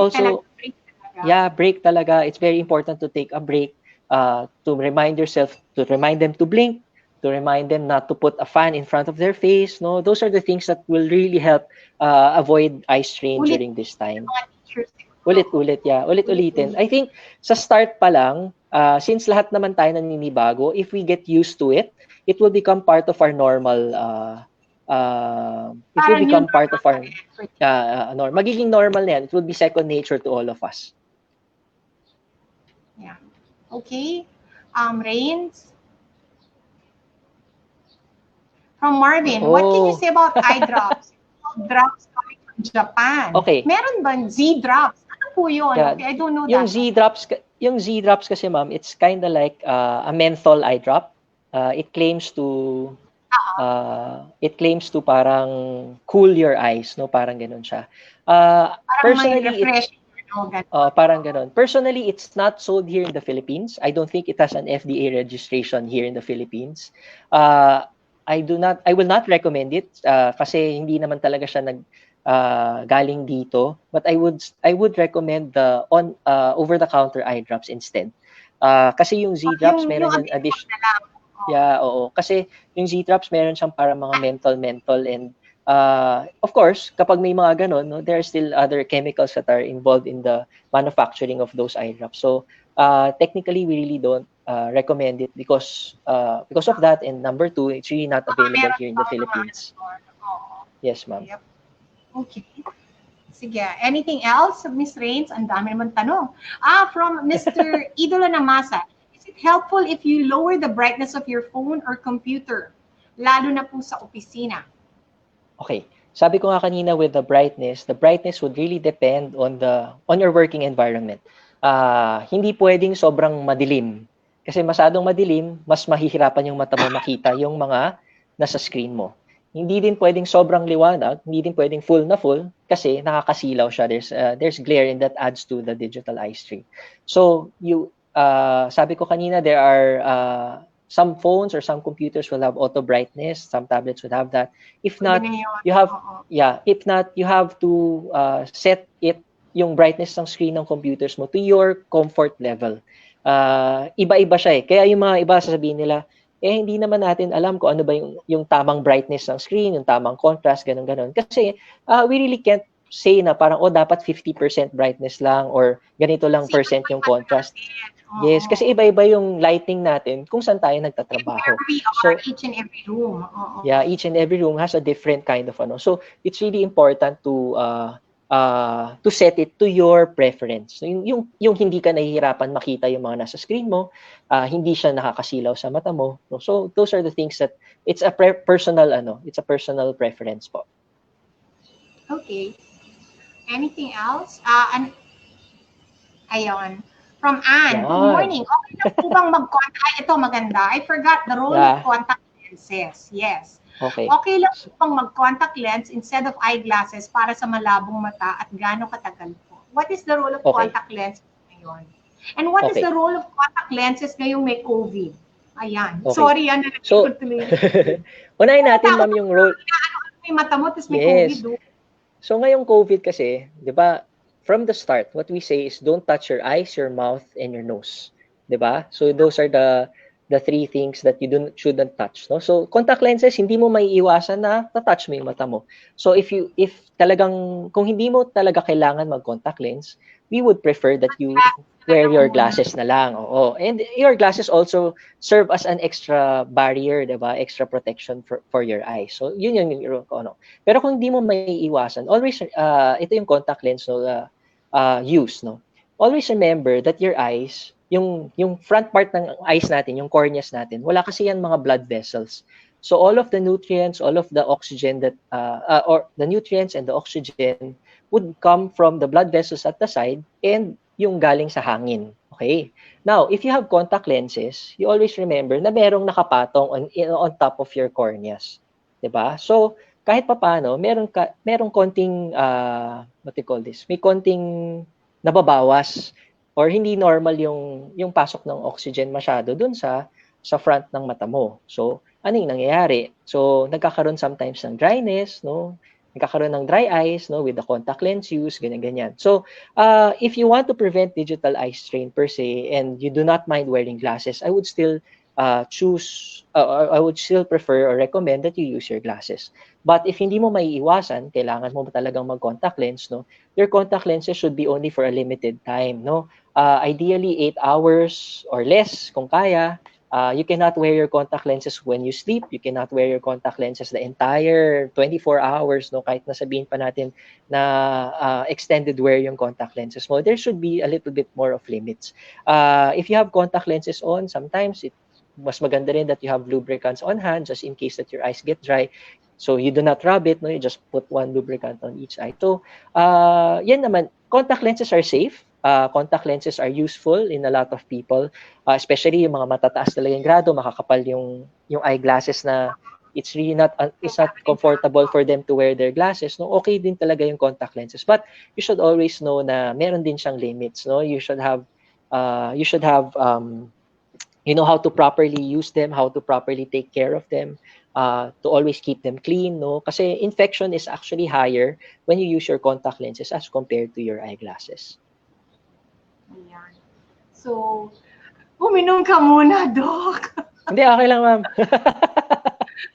break talaga. It's very important to take a break. To remind them to blink, to remind them not to put a fan in front of their face. No, those are the things that will really help avoid eye strain during this time. Ulit-ulitin. I think sa start pa lang, since lahat naman tayo naninibago, if we get used to it, it will become part of our normal. It will become part of our magiging normal na yan. It will be second nature to all of us. Yeah. Okay. Rains. From Marvin, what can you say about eye drops? Drops coming from Japan. Okay. Meron ba Z drops? Ano po yun? Yeah. Okay, I don't know yung that. Yung Z drops kasi, ma'am, it's kind of like a menthol eye drop. It claims to parang cool your eyes, no? Parang ganun siya. Personally, parang ganun. Personally, it's not sold here in the Philippines. I don't think it has an FDA registration here in the Philippines. I will not recommend it kasi hindi naman talaga siya galing dito. But I would recommend the over-the-counter eye drops instead. Kasi yung Z drops meron yung additional. Yeah, oo. Kasi yung Z drops meron siyang parang mga menthol and of course, kapag may mga ganon, no, there are still other chemicals that are involved in the manufacturing of those eye drops. So, technically, we really don't recommend it because of that. And number two, it's really not available here in the Philippines. Yes, ma'am. Yep. Okay. Sige. Anything else, Miss Rains? Ang dami naman tanong. From Mr. Idolo Namasa. Is it helpful if you lower the brightness of your phone or computer? Lalo na po sa opisina. Okay. Sabi ko nga kanina with the brightness would really depend on your working environment. Hindi pwedeng sobrang madilim. Kasi masyadong madilim, mas mahihirapan yung mata mo makita yung mga nasa screen mo. Hindi din pwedeng sobrang liwanag, hindi din pwedeng full na full kasi nakakasilaw siya. There's glare and that adds to the digital eye strain. So, sabi ko kanina, there are some phones or some computers will have auto brightness, some tablets would have that. If not, you have to set yung brightness ng screen ng computers mo to your comfort level. Iba-iba siya eh. Kaya yung mga iba sasabihin nila, hindi naman natin alam kung ano ba yung tamang brightness ng screen, yung tamang contrast, ganun-ganun. Kasi we really can't say na parang, dapat 50% brightness lang or ganito lang percent yung contrast. Yes, kasi iba-iba yung lighting natin kung saan tayo nagtatrabaho. So, each and every room. Yeah, each and every room has a different kind of So, it's really important to to set it to your preference. So, yung hindi ka nahihirapan makita yung mga nasa screen mo, hindi siya nakakasilaw sa mata mo. No? So those are the things that it's a personal it's a personal preference po. Okay. Anything else? Ayun. From Anne, good morning. Okay na po bang mag-contact? Ito maganda. I forgot the role of contact lenses. Yes. Okay. Okay lang po bang mag-contact lens instead of eyeglasses para sa malabong mata at gaano katagal po? What is the role of contact lens ngayon? And what is the role of contact lenses ngayong may COVID? Ayan. Okay. Sorry, yan. So, unahin natin, ma'am, yung role. May mata mo, tapos may COVID. So, ngayong COVID kasi, di ba, from the start, what we say is don't touch your eyes, your mouth, and your nose. Diba? So those are the three things that you shouldn't touch. No? So contact lenses, hindi mo maiiwasan na touch mo yung mata mo. So kung hindi mo talaga kailangan mag-contact lens, we would prefer that you wear your glasses na lang. Oo. And your glasses also serve as an extra barrier, diba? Extra protection for your eyes. So yun yung ano. Pero kung hindi mo maiiwasan, always ito yung contact lens use, no? Always remember that your eyes, yung front part ng eyes natin, yung corneas natin, wala kasi yan mga blood vessels. So all of the nutrients, all of the oxygen that or the nutrients and the oxygen would come from the blood vessels at the side and yung galing sa hangin. Okay? Now, if you have contact lenses, you always remember na merong nakapatong on top of your corneas. 'Di ba? So kahit papaano, merong konting what do you call this? May konting nababawas or hindi normal yung pasok ng oxygen masyado dun sa front ng mata mo. So, ano yung nangyayari? So, nagkakaroon sometimes ng dryness, no? Nagkakaroon ng dry eyes, no, with the contact lens use, ganyan-ganyan. So, if you want to prevent digital eye strain per se and you do not mind wearing glasses, I would still I would still prefer or recommend that you use your glasses. But if hindi mo maiiwasan, kailangan mo talagang mag-contact lens, no? Your contact lenses should be only for a limited time, no? Ideally 8 hours or less kung kaya. You cannot wear your contact lenses when you sleep. You cannot wear your contact lenses the entire 24 hours, no? Kahit nasabihin pa natin na extended wear yung contact lenses mo. There should be a little bit more of limits. If you have contact lenses on, sometimes mas maganda rin that you have lubricants on hand just in case that your eyes get dry. So you do not rub it, no? You just put one lubricant on each eye. So, yan naman, contact lenses are safe. Contact lenses are useful in a lot of people, especially yung mga matataas talaga yung grado, makakapal yung eyeglasses na it's really not comfortable for them to wear their glasses. No, okay din talaga yung contact lenses, but you should always know na meron din siyang limits. No, you should have you know how to properly use them, how to properly take care of them, to always keep them clean, no? Kasi infection is actually higher when you use your contact lenses as compared to your eyeglasses. Ayan. So, uminom ka muna, Doc. Hindi, okay lang, ma'am.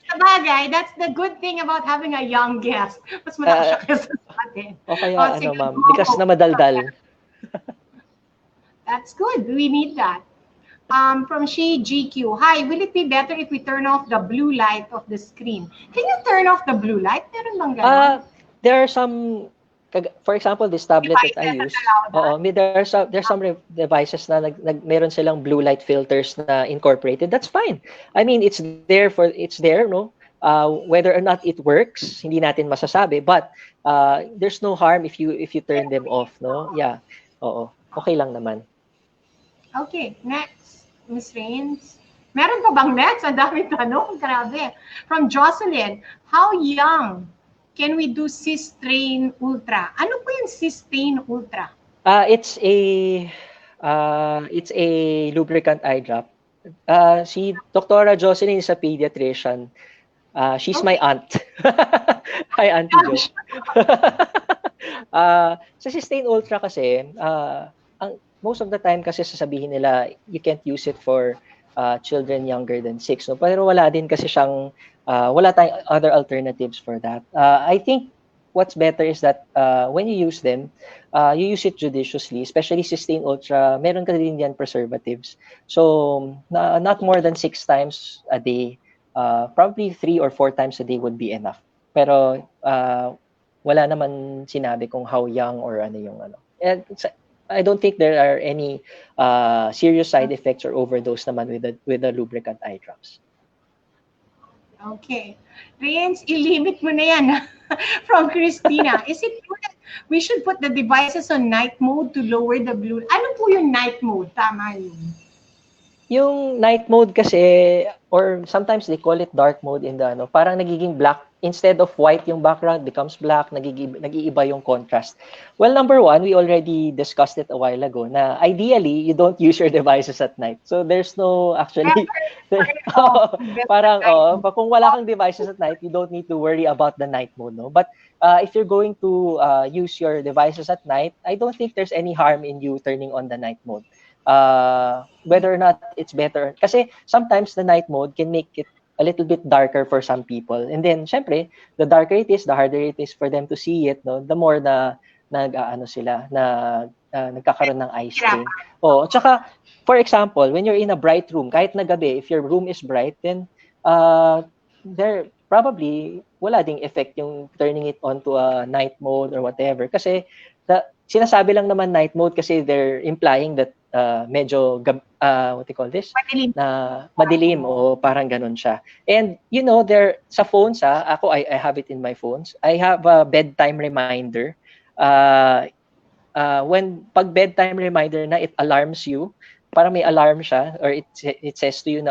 Sabagay, that's the good thing about having a young guest. Mas malakas siya kesa sa atin. Okay, ma'am, likas na madaldal. That's good. We need that. From Shay GQ, hi, will it be better if we turn off the blue light of the screen? Can you turn off the blue light? Meron bang ganun? There are some, for example, this tablet that I use, there's some devices na meron silang blue light filters na incorporated. That's fine. I mean, it's there, no? Whether or not it works, hindi natin masasabi, but there's no harm if you turn them off, no? Yeah. Oo. Okay lang naman. Okay, next. Ms. Rains. Meron pa bang next? Ang dami tanong. Grabe. From Jocelyn, how young can we do Cystrain Ultra? Ano po yung Cystrain Ultra? It's a lubricant eye drop. Si Dr. Jocelyn is a pediatrician. She's my aunt. Hi, Auntie Jo. Sa Cystrain Ultra kasi, most of the time kasi sasabihin nila you can't use it for children younger than 6, no? Pero wala din kasi siyang wala tayong other alternatives for that. I think what's better is that when you use them, you use it judiciously, especially Cystrain Ultra, meron ka din yan preservatives. So not more than 6 times a day, probably 3 or 4 times a day would be enough. Pero wala naman sinabi kung how young or ano yung ano. And I don't think there are any serious side effects or overdose naman with the lubricant eye drops. Okay. Renz, ilimit mo na yan. From Christina. Is it true that we should put the devices on night mode to lower the blue? Ano po yung night mode? Tama yun. Yung night mode kasi, or sometimes they call it dark mode in the ano, parang nagiging black. Instead of white yung background, becomes black, nag-iiba yung contrast. Well, number one, we already discussed it a while ago na ideally, you don't use your devices at night. So there's no actually, parang, kung wala kang devices at night, you don't need to worry about the night mode, no? But if you're going to use your devices at night, I don't think there's any harm in you turning on the night mode. Whether or not it's better. Kasi sometimes the night mode can make it a little bit darker for some people. And then, syempre, the darker it is, the harder it is for them to see it, no? The more na nagkakaroon ng eye strain. Oh, tsaka, for example, when you're in a bright room, kahit na gabi, if your room is bright, then there probably wala ding effect yung turning it onto a night mode or whatever. Kasi sinasabi lang naman night mode kasi they're implying that medyo what do you call this? Madilim. Na madilim o parang ganun siya. And you know, there sa phones ako I have it in my phones. I have a bedtime reminder. When pag bedtime reminder na, it alarms you. Parang may alarm siya, or it says to you na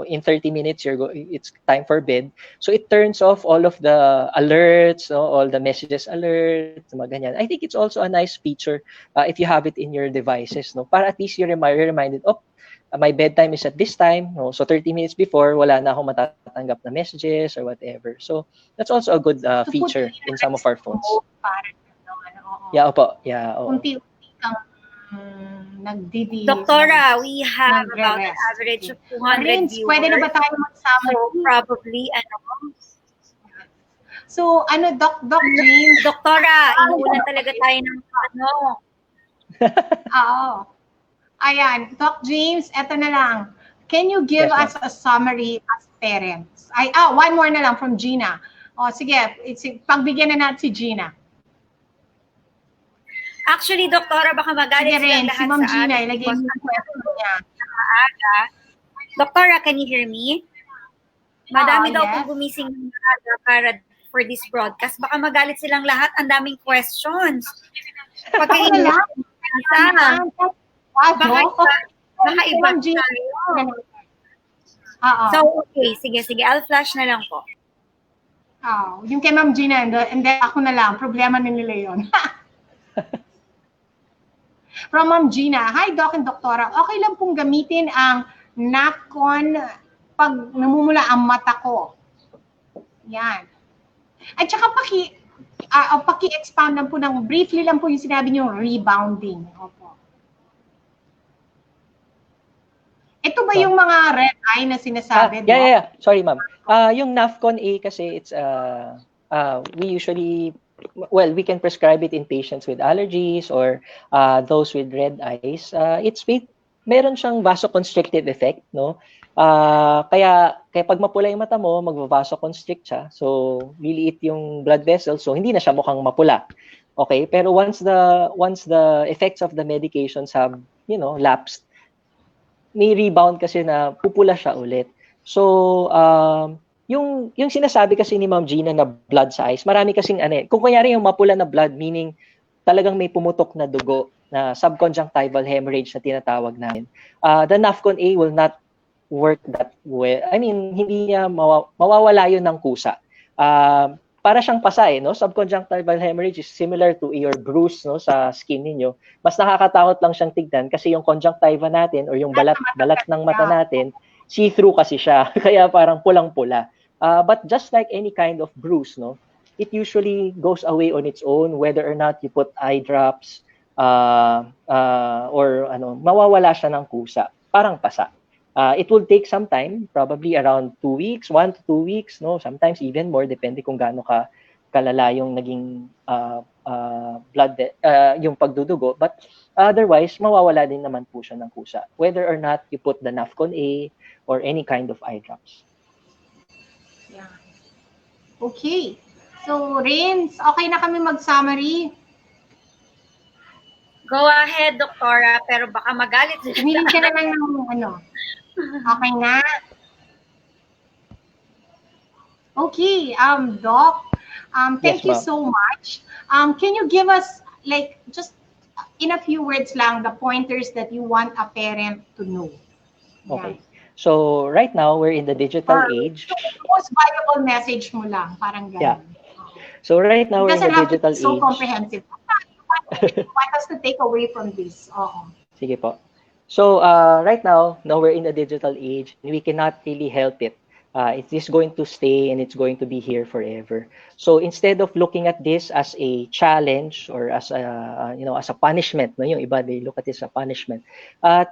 in 30 minutes it's time for bed. So it turns off all of the alerts, no? All the messages alerts, mga ganyan. I think it's also a nice feature if you have it in your devices, no? Para at least you're reminded, my bedtime is at this time, no? So 30 minutes before, wala na akong matatanggap na messages or whatever. So that's also a good feature in some of our phones. Yeah, opo. Yeah, oo. Unti-unti kang nagdidi. Doktora, we have about an average of 200 Renz, viewers. pwede na ba tayo mag-summary? So probably, So, Doc James? Doktora, inuulan talaga tayo ng Oo. Ayan, Doc James, eto na lang. Can you give us a summary as parents? One more na lang from Gina. Sige, pagbigyan na natin si Gina. Actually, Doktora, baka magalit silang lahat si Ma'am Gina, atin ilagay mo yung question niya. Doktora, can you hear me? Madami daw pong gumising ng maaga para for this broadcast. Baka magalit silang lahat. Ang daming questions. Baka iba So, okay. Sige. I'll flash na lang po. Yung kay Ma'am Gina, and then ako na lang. Problema na nila yun. From Ma'am Gina, hi Doc and Doktora, okay lang pong gamitin ang napcon pag namumula ang mata ko. Yan. At saka paki-expound lang po briefly lang po yung sinabi niyo, rebounding. Opo. Ito ba yung mga red eye na sinasabi? Yeah. Sorry, ma'am. Yung NAFCON A kasi it's we usually we can prescribe it in patients with allergies or those with red eyes. Meron siyang vasoconstrictive effect, no? Kaya pag mapula yung mata mo, magva-vasoconstrict siya. So, liliit yung blood vessels, so hindi na siya mukhang mapula. Okay? Pero once the effects of the medications have, lapsed, may rebound kasi na pupula siya ulit. So, yung sinasabi kasi ni Ma'am Gina na blood sa eyes, marami kasing kung kunyari yung mapula na blood, meaning talagang may pumutok na dugo, na subconjunctival hemorrhage na tinatawag namin. The NAFCON A will not work that way. I mean, hindi niya mawawala yun ng kusa. Para siyang pasa no? Subconjunctival hemorrhage is similar to your bruise, no, sa skin ninyo. Mas nakakatakot lang siyang tignan kasi yung conjunctiva natin or yung balat ng mata natin, see-through kasi siya. Kaya parang pulang-pula. But just like any kind of bruise, no, it usually goes away on its own whether or not you put eye drops or mawawala siya ng kusa. Parang pasa. It will take some time, probably around 2 weeks, 1 to 2 weeks, no, sometimes even more, depende kung gaano kalala yung naging blood, yung pagdudugo. But otherwise, mawawala din naman po siya ng kusa, whether or not you put the NAFCON A or any kind of eye drops. Yeah. Okay. So, Rins, okay na kami mag-summary. Go ahead, Doktora, pero baka magalit sila. Tumingin ka na lang ng ano. Okay na? Okay, Doc, thank Yes, you ma'am. so much. Can you give us, like, just in a few words lang, the pointers that you want a parent to know? Okay. So right now we're in the digital Or age. yung most valuable message mo lang, parang Yeah. ganun. So right now It we're in the doesn't have to digital be so age. comprehensive. You want us to take away from this. Oo. Sige po. So right now we're in the digital age and we cannot really help it. It is going to stay and it's going to be here forever. So instead of looking at this as a challenge or as a as a punishment, no, yung iba they look at it as a punishment.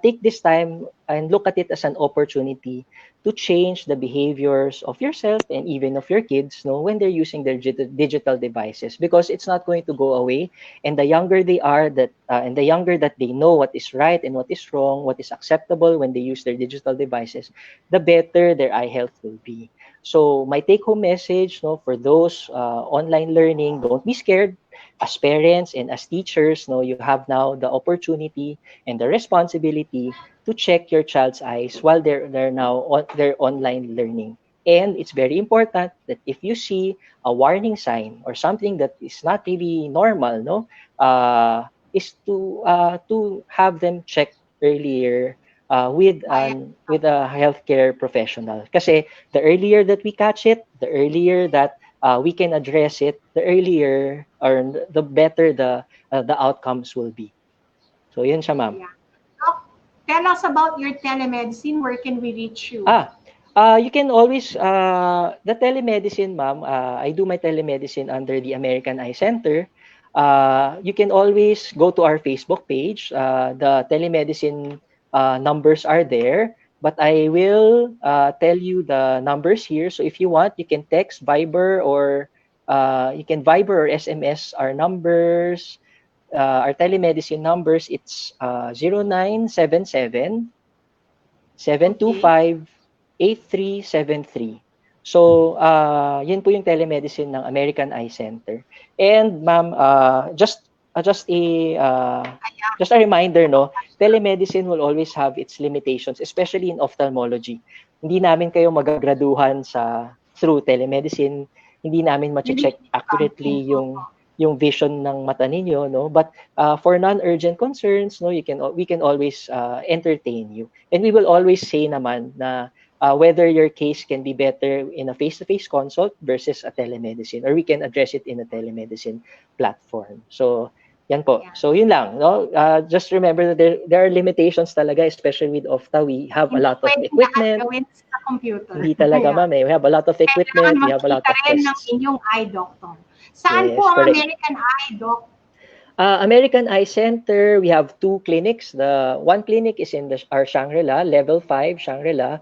Take this time and look at it as an opportunity to change the behaviors of yourself and even of your kids, no, when they're using their digital devices, because it's not going to go away. And the younger they are, and the younger that they know what is right and what is wrong, what is acceptable when they use their digital devices, the better their eye health will be. So my take-home message, no, for those online learning, don't be scared. As parents and as teachers, no, you have now the opportunity and the responsibility to check your child's eyes while they're now on their online learning. And it's very important that if you see a warning sign or something that is not really normal, no, is to have them check earlier with a healthcare professional. Kasi the earlier that we catch it, the earlier that we can address it, the earlier or the better the outcomes will be. So yun siya, ma'am. Yeah. Doc, tell us about your telemedicine. Where can we reach you? You can always, the telemedicine, ma'am, I do my telemedicine under the American Eye Center. You can always go to our Facebook page. The telemedicine numbers are there, but I will tell you the numbers here. So if you want, you can text Viber or you can Viber or SMS our numbers. Our telemedicine numbers, it's 0977 725 8373. So, yun po yung telemedicine ng American Eye Center. And ma'am, just a reminder, no, telemedicine will always have its limitations, especially in ophthalmology. Hindi namin kayo magagraduhan through telemedicine. Hindi namin ma-check accurately yung vision ng mata ninyo, no? But for non-urgent concerns, no, we can always entertain you. And we will always say naman na whether your case can be better in a face-to-face consult versus a telemedicine, or we can address it in a telemedicine platform. So, yan po. Yeah. So, yun lang. No? Just remember that there are limitations talaga, especially with OFTA. We have a lot of equipment. Sa computer. Hindi talaga, ma'am. We have a lot of equipment. We have a lot of tests. Kailangan makita rin ng inyong eye doctor. Saan Yes, po ang correct. American Eye, Doc? American Eye Center, we have 2 clinics. The one clinic is in our Shangri-La, level 5 Shangri-La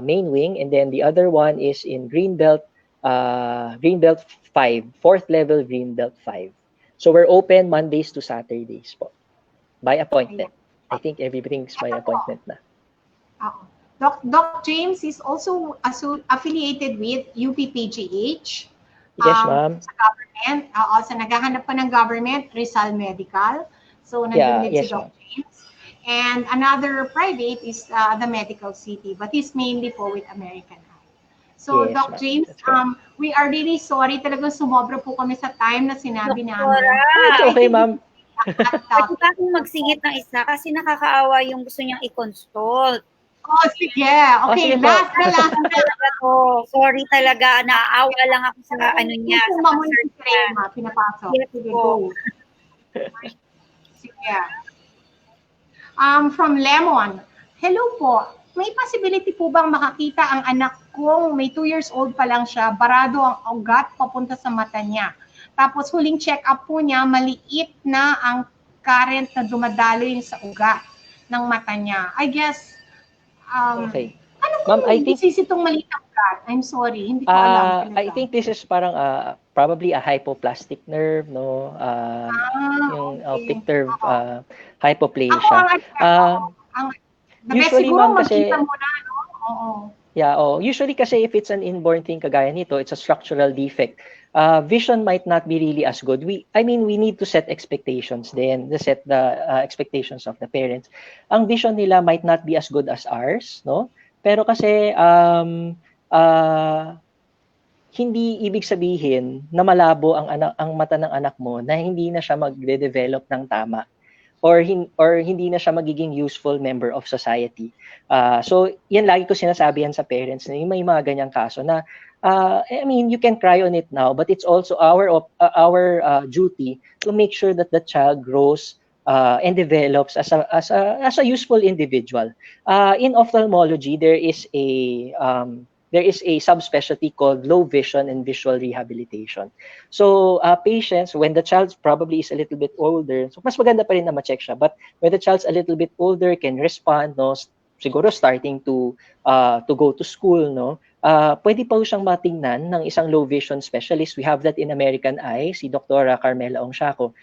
main wing, and then the other one is in Greenbelt 5, 4th level Greenbelt 5. So we're open Mondays to Saturdays po, by appointment. I think everything's by appointment na. Doc James is also affiliated with UPPGH. Yes, ma'am. Sa government. Sa naghahanap pa ng government, Rizal Medical. So, nandun din si Doc James. And another private is the Medical City, but he's mainly po with American Eye. So, yes, Doc James, we are really sorry. Talagang sumobra po kami sa time na sinabi namin. It's okay, ma'am. Pwede ba akong magsingit ng isa kasi nakakaawa yung gusto niyang i-consult. Oh, sige. Okay, sige last na. Sorry talaga, naaawa lang ako sa ano niya. Sa mamonitrema, pinapasok. Yes, sige, go. Sige. From Lemon. Hello po. May possibility po bang makakita ang anak kong may 2 years old pa lang siya, barado ang ugat papunta sa mata niya. Tapos huling check-up po niya, maliit na ang current na dumadaloy sa ugat ng mata niya. I guess, okay. Ano Ma'am, I think itong maliit ang ugat? I'm sorry, hindi ko alam. I think this is parang probably a hypoplastic nerve, no? Yung optic nerve hypoplasia. The best Usually, siguro ma'am, kasi makita mo na, no? Oo. Yeah, usually kasi if it's an inborn thing kagaya nito, it's a structural defect. Vision might not be really as good. We need to set expectations then, set the expectations of the parents. Ang vision nila might not be as good as ours, no? Pero kasi hindi ibig sabihin na malabo ang mata ng anak mo na hindi na siya magde-develop ng tama or hindi na siya magiging useful member of society. So, yan lagi ko sinasabi yan sa parents na may mga ganyang kaso na you can cry on it now, but it's also our duty to make sure that the child grows and develops as a useful individual. In ophthalmology, there is a subspecialty called low vision and visual rehabilitation. So, patients, when the child probably is a little bit older, so mas maganda pa rin na ma-check siya. But when the child's a little bit older, can respond, no? Siguro starting to go to school, no? Pwede pa siyang matingnan ng isang low vision specialist. We have that in American Eye, si Dr. Carmela Ongsiaco.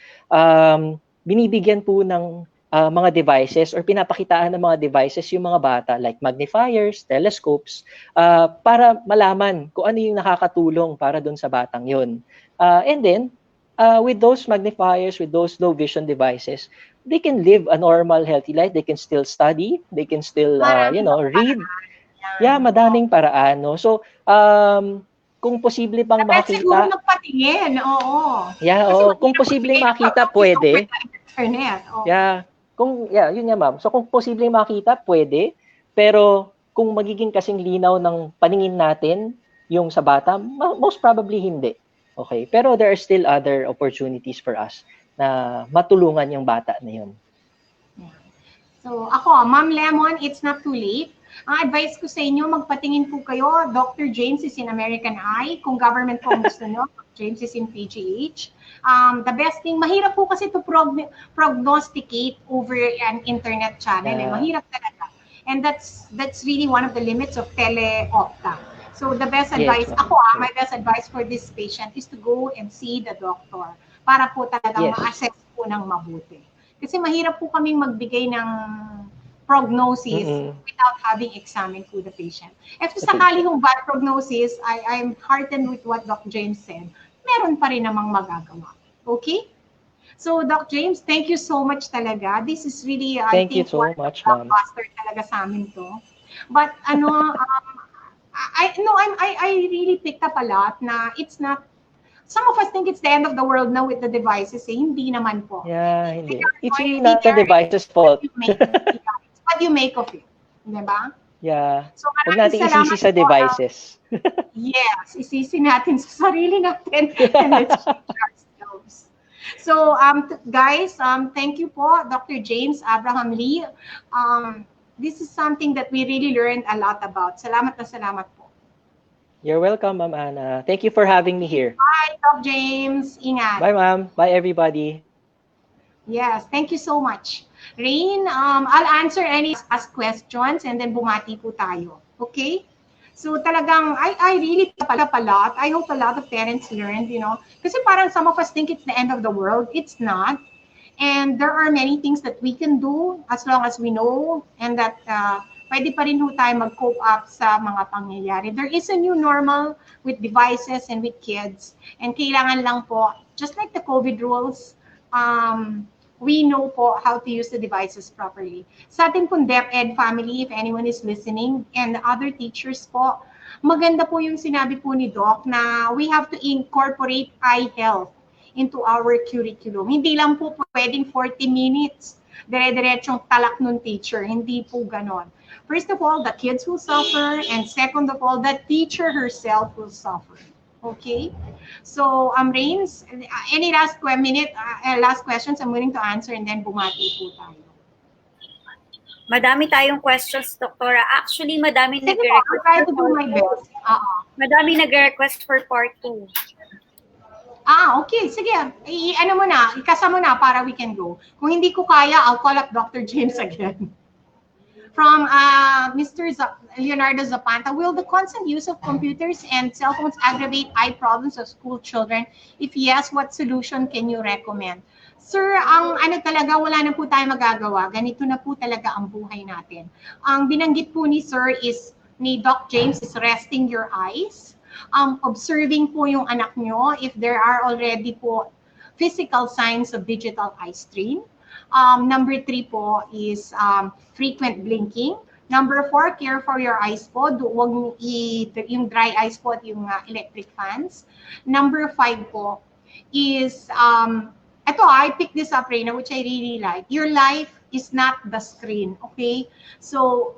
Binibigyan po ng mga devices or pinapakitaan ng mga devices yung mga bata like magnifiers, telescopes, para malaman kung ano yung nakakatulong para doon sa batang yun. And then, with those magnifiers, with those low vision devices, they can live a normal, healthy life. They can still study. They can still, read. Yeah, madaming paraan. No? So, kung posible pang Dapat siguro makita. magpatingin, oo. Yeah, kung posibleng makita, pwede. Internet. Oo. Yun nga ma'am. So kung posibleng makita, pwede. Pero kung magiging kasing linaw ng paningin natin yung sa bata, most probably hindi. Okay? Pero there are still other opportunities for us na matulungan yung bata na yun. So ako, Ma'am Lemon, it's not too late. Ang advice ko sa inyo, magpatingin po kayo. Dr. James is in American Eye. Kung government po gusto nyo, James is in PGH. The best thing, mahirap po kasi to prognosticate over an internet channel. Mahirap talaga. And that's really one of the limits of tele-opta. So the best advice, my best advice for this patient is to go and see the doctor para po talagang ma-assess po ng mabuti. Kasi mahirap po kaming magbigay ng prognosis without having examined po the patient. If sakali yung bad prognosis, I'm heartened with what Doc James said, meron pa rin namang magagawa. Okay? So, Doc James, thank you so much talaga. This is really, thank you so much, ma'am. Blockbuster talaga sa amin to. But, I really picked up a lot na it's not, some of us think it's the end of the world now with the devices. Hindi naman po. Yeah, hindi. It's really not the device's fault. What you make of it. Diba? Yeah. So, huwag natin isisi sa devices. Yes, isisi natin sa sarili natin. And let's change ourselves. So, guys, thank you po, Dr. James Abraham Lee. This is something that we really learned a lot about. Salamat na salamat po. You're welcome, Ma'am Ana. Thank you for having me here. Bye, Doc James. Ingat. Bye, ma'am. Bye, everybody. Yes, thank you so much. Rain, I'll answer any ask questions and then bumati po tayo. Okay? So talagang, I really pick up a lot. I hope a lot of parents learned, Kasi parang some of us think it's the end of the world. It's not. And there are many things that we can do as long as we know and that pwede pa rin tayo mag-cope up sa mga pangyayari. There is a new normal with devices and with kids. And kailangan lang po, just like the COVID rules, we know po how to use the devices properly. Sa ating pong DepEd family, if anyone is listening, and other teachers po, maganda po yung sinabi po ni Doc na we have to incorporate eye health into our curriculum. Hindi lang po pwedeng 40 minutes, dire-diretsong talak ng teacher. Hindi po ganon. First of all, the kids will suffer, and second of all, the teacher herself will suffer. Okay? So, Rains, any last questions I'm willing to answer and then bumati po tayo. Madami tayong questions, Doktora. Actually, madami nag-request for part 2. Madami nag-request for part 2. Okay. Sige. Ikasa mo na para we can go. Kung hindi ko kaya, I'll call up Dr. James again. From Mr. Leonardo Zapanta, will the constant use of computers and cell phones aggravate eye problems of school children? If yes, what solution can you recommend? Sir, talaga, wala na po tayo magagawa. Ganito na po talaga ang buhay natin. Ang binanggit po ni Sir is ni Doc James is resting your eyes. Observing po yung anak nyo if there are already po physical signs of digital eye strain. Number 3 po is frequent blinking. Number 4, care for your eyes po. Huwag yung dry eyes po at yung electric fans. Number 5 po is, I picked this up, Reina, which I really like. Your life is not the screen, okay? So,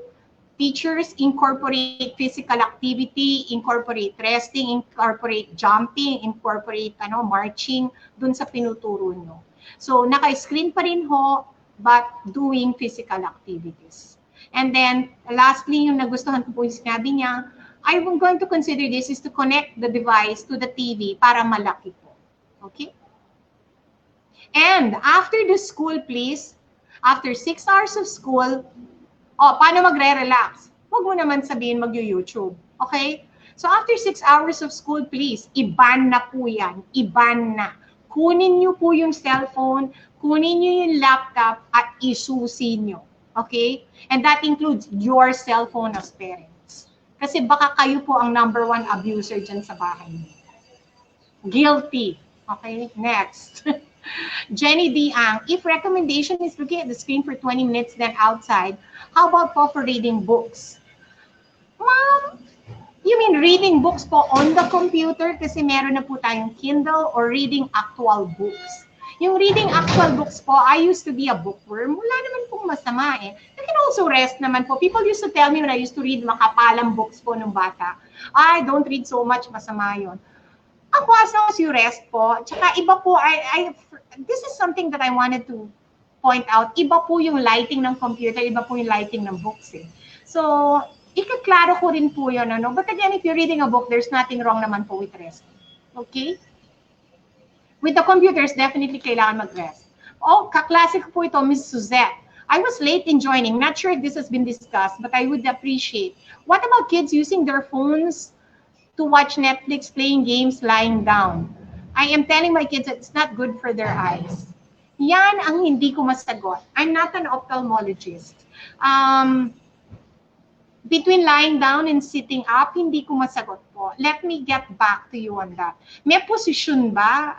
teachers incorporate physical activity, incorporate resting, incorporate jumping, incorporate marching dun sa pinuturo nyo. So, naka-screen pa rin ho, but doing physical activities. And then, lastly, yung nagustuhan ko po yung sinabi niya, I'm going to consider this is to connect the device to the TV para malaki po. Okay? And after the school, please, after 6 hours of school, paano magre-relax? Huwag mo naman sabihin mag-YouTube. Okay? So after 6 hours of school, please, i-ban na po yan. I-ban na. Kunin nyo po yung cellphone, kunin nyo yung laptop, at isusi nyo. Okay? And that includes your cellphone as parents. Kasi baka kayo po ang number 1 abuser dyan sa bahay niyo. Guilty. Okay? Next. Jenny Diang, if recommendation is looking at the screen for 20 minutes then outside, how about for reading books? Mom, you mean reading books po on the computer kasi meron na po tayong Kindle, or reading actual books? Yung reading actual books po, I used to be a bookworm. Wala naman pong masama eh. I can also rest naman po. People used to tell me when I used to read makapalang books po nung bata, I don't read so much, masama yun. Ako, as long as you rest po, tsaka iba po, this is something that I wanted to point out. Iba po yung lighting ng computer, iba po yung lighting ng books eh. So, ikaklaro ko rin po yun, ano? But again, if you're reading a book, there's nothing wrong naman po with resting. Okay? With the computers, definitely kailangan mag-rest. Kaklase ko po ito, Ms. Suzette. I was late in joining. Not sure if this has been discussed, but I would appreciate. What about kids using their phones to watch Netflix, playing games, lying down? I am telling my kids that it's not good for their eyes. Yan ang hindi ko masagot. I'm not an ophthalmologist. Between lying down and sitting up, hindi ko masagot po. Let me get back to you on that. May posisyon ba?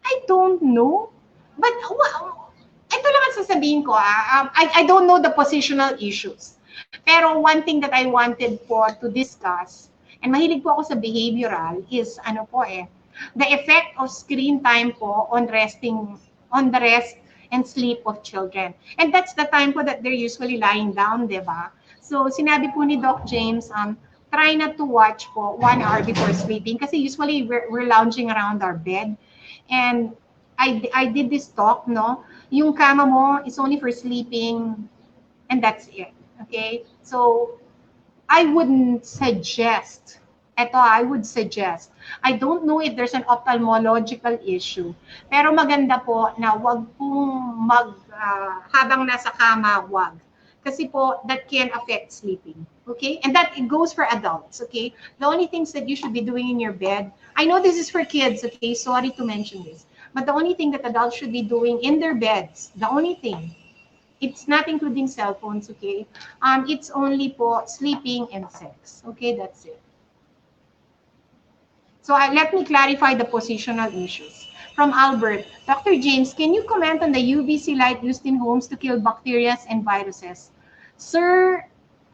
I don't know. But ito lang ang sasabihin ko. I don't know the positional issues. Pero one thing that I wanted po to discuss, and mahilig po ako sa behavioral, is the effect of screen time po on the rest and sleep of children. And that's the time po that they're usually lying down, di ba? So, sinabi po ni Doc James, try not to watch po 1 hour before sleeping kasi usually we're lounging around our bed. And I did this talk, no? Yung kama mo is only for sleeping and that's it, okay? So, I wouldn't suggest, I would suggest, I don't know if there's an ophthalmological issue, pero maganda po na wag pong habang nasa kama, wag. Kasi po, that can affect sleeping, okay? And that it goes for adults, okay? The only things that you should be doing in your bed, I know this is for kids, okay? Sorry to mention this. But the only thing that adults should be doing in their beds, the only thing, it's not including cell phones, okay? It's only po sleeping and sex, okay? That's it. So let me clarify the positional issues. From Albert, Dr. James, can you comment on the UVC light used in homes to kill bacteria and viruses? Sir,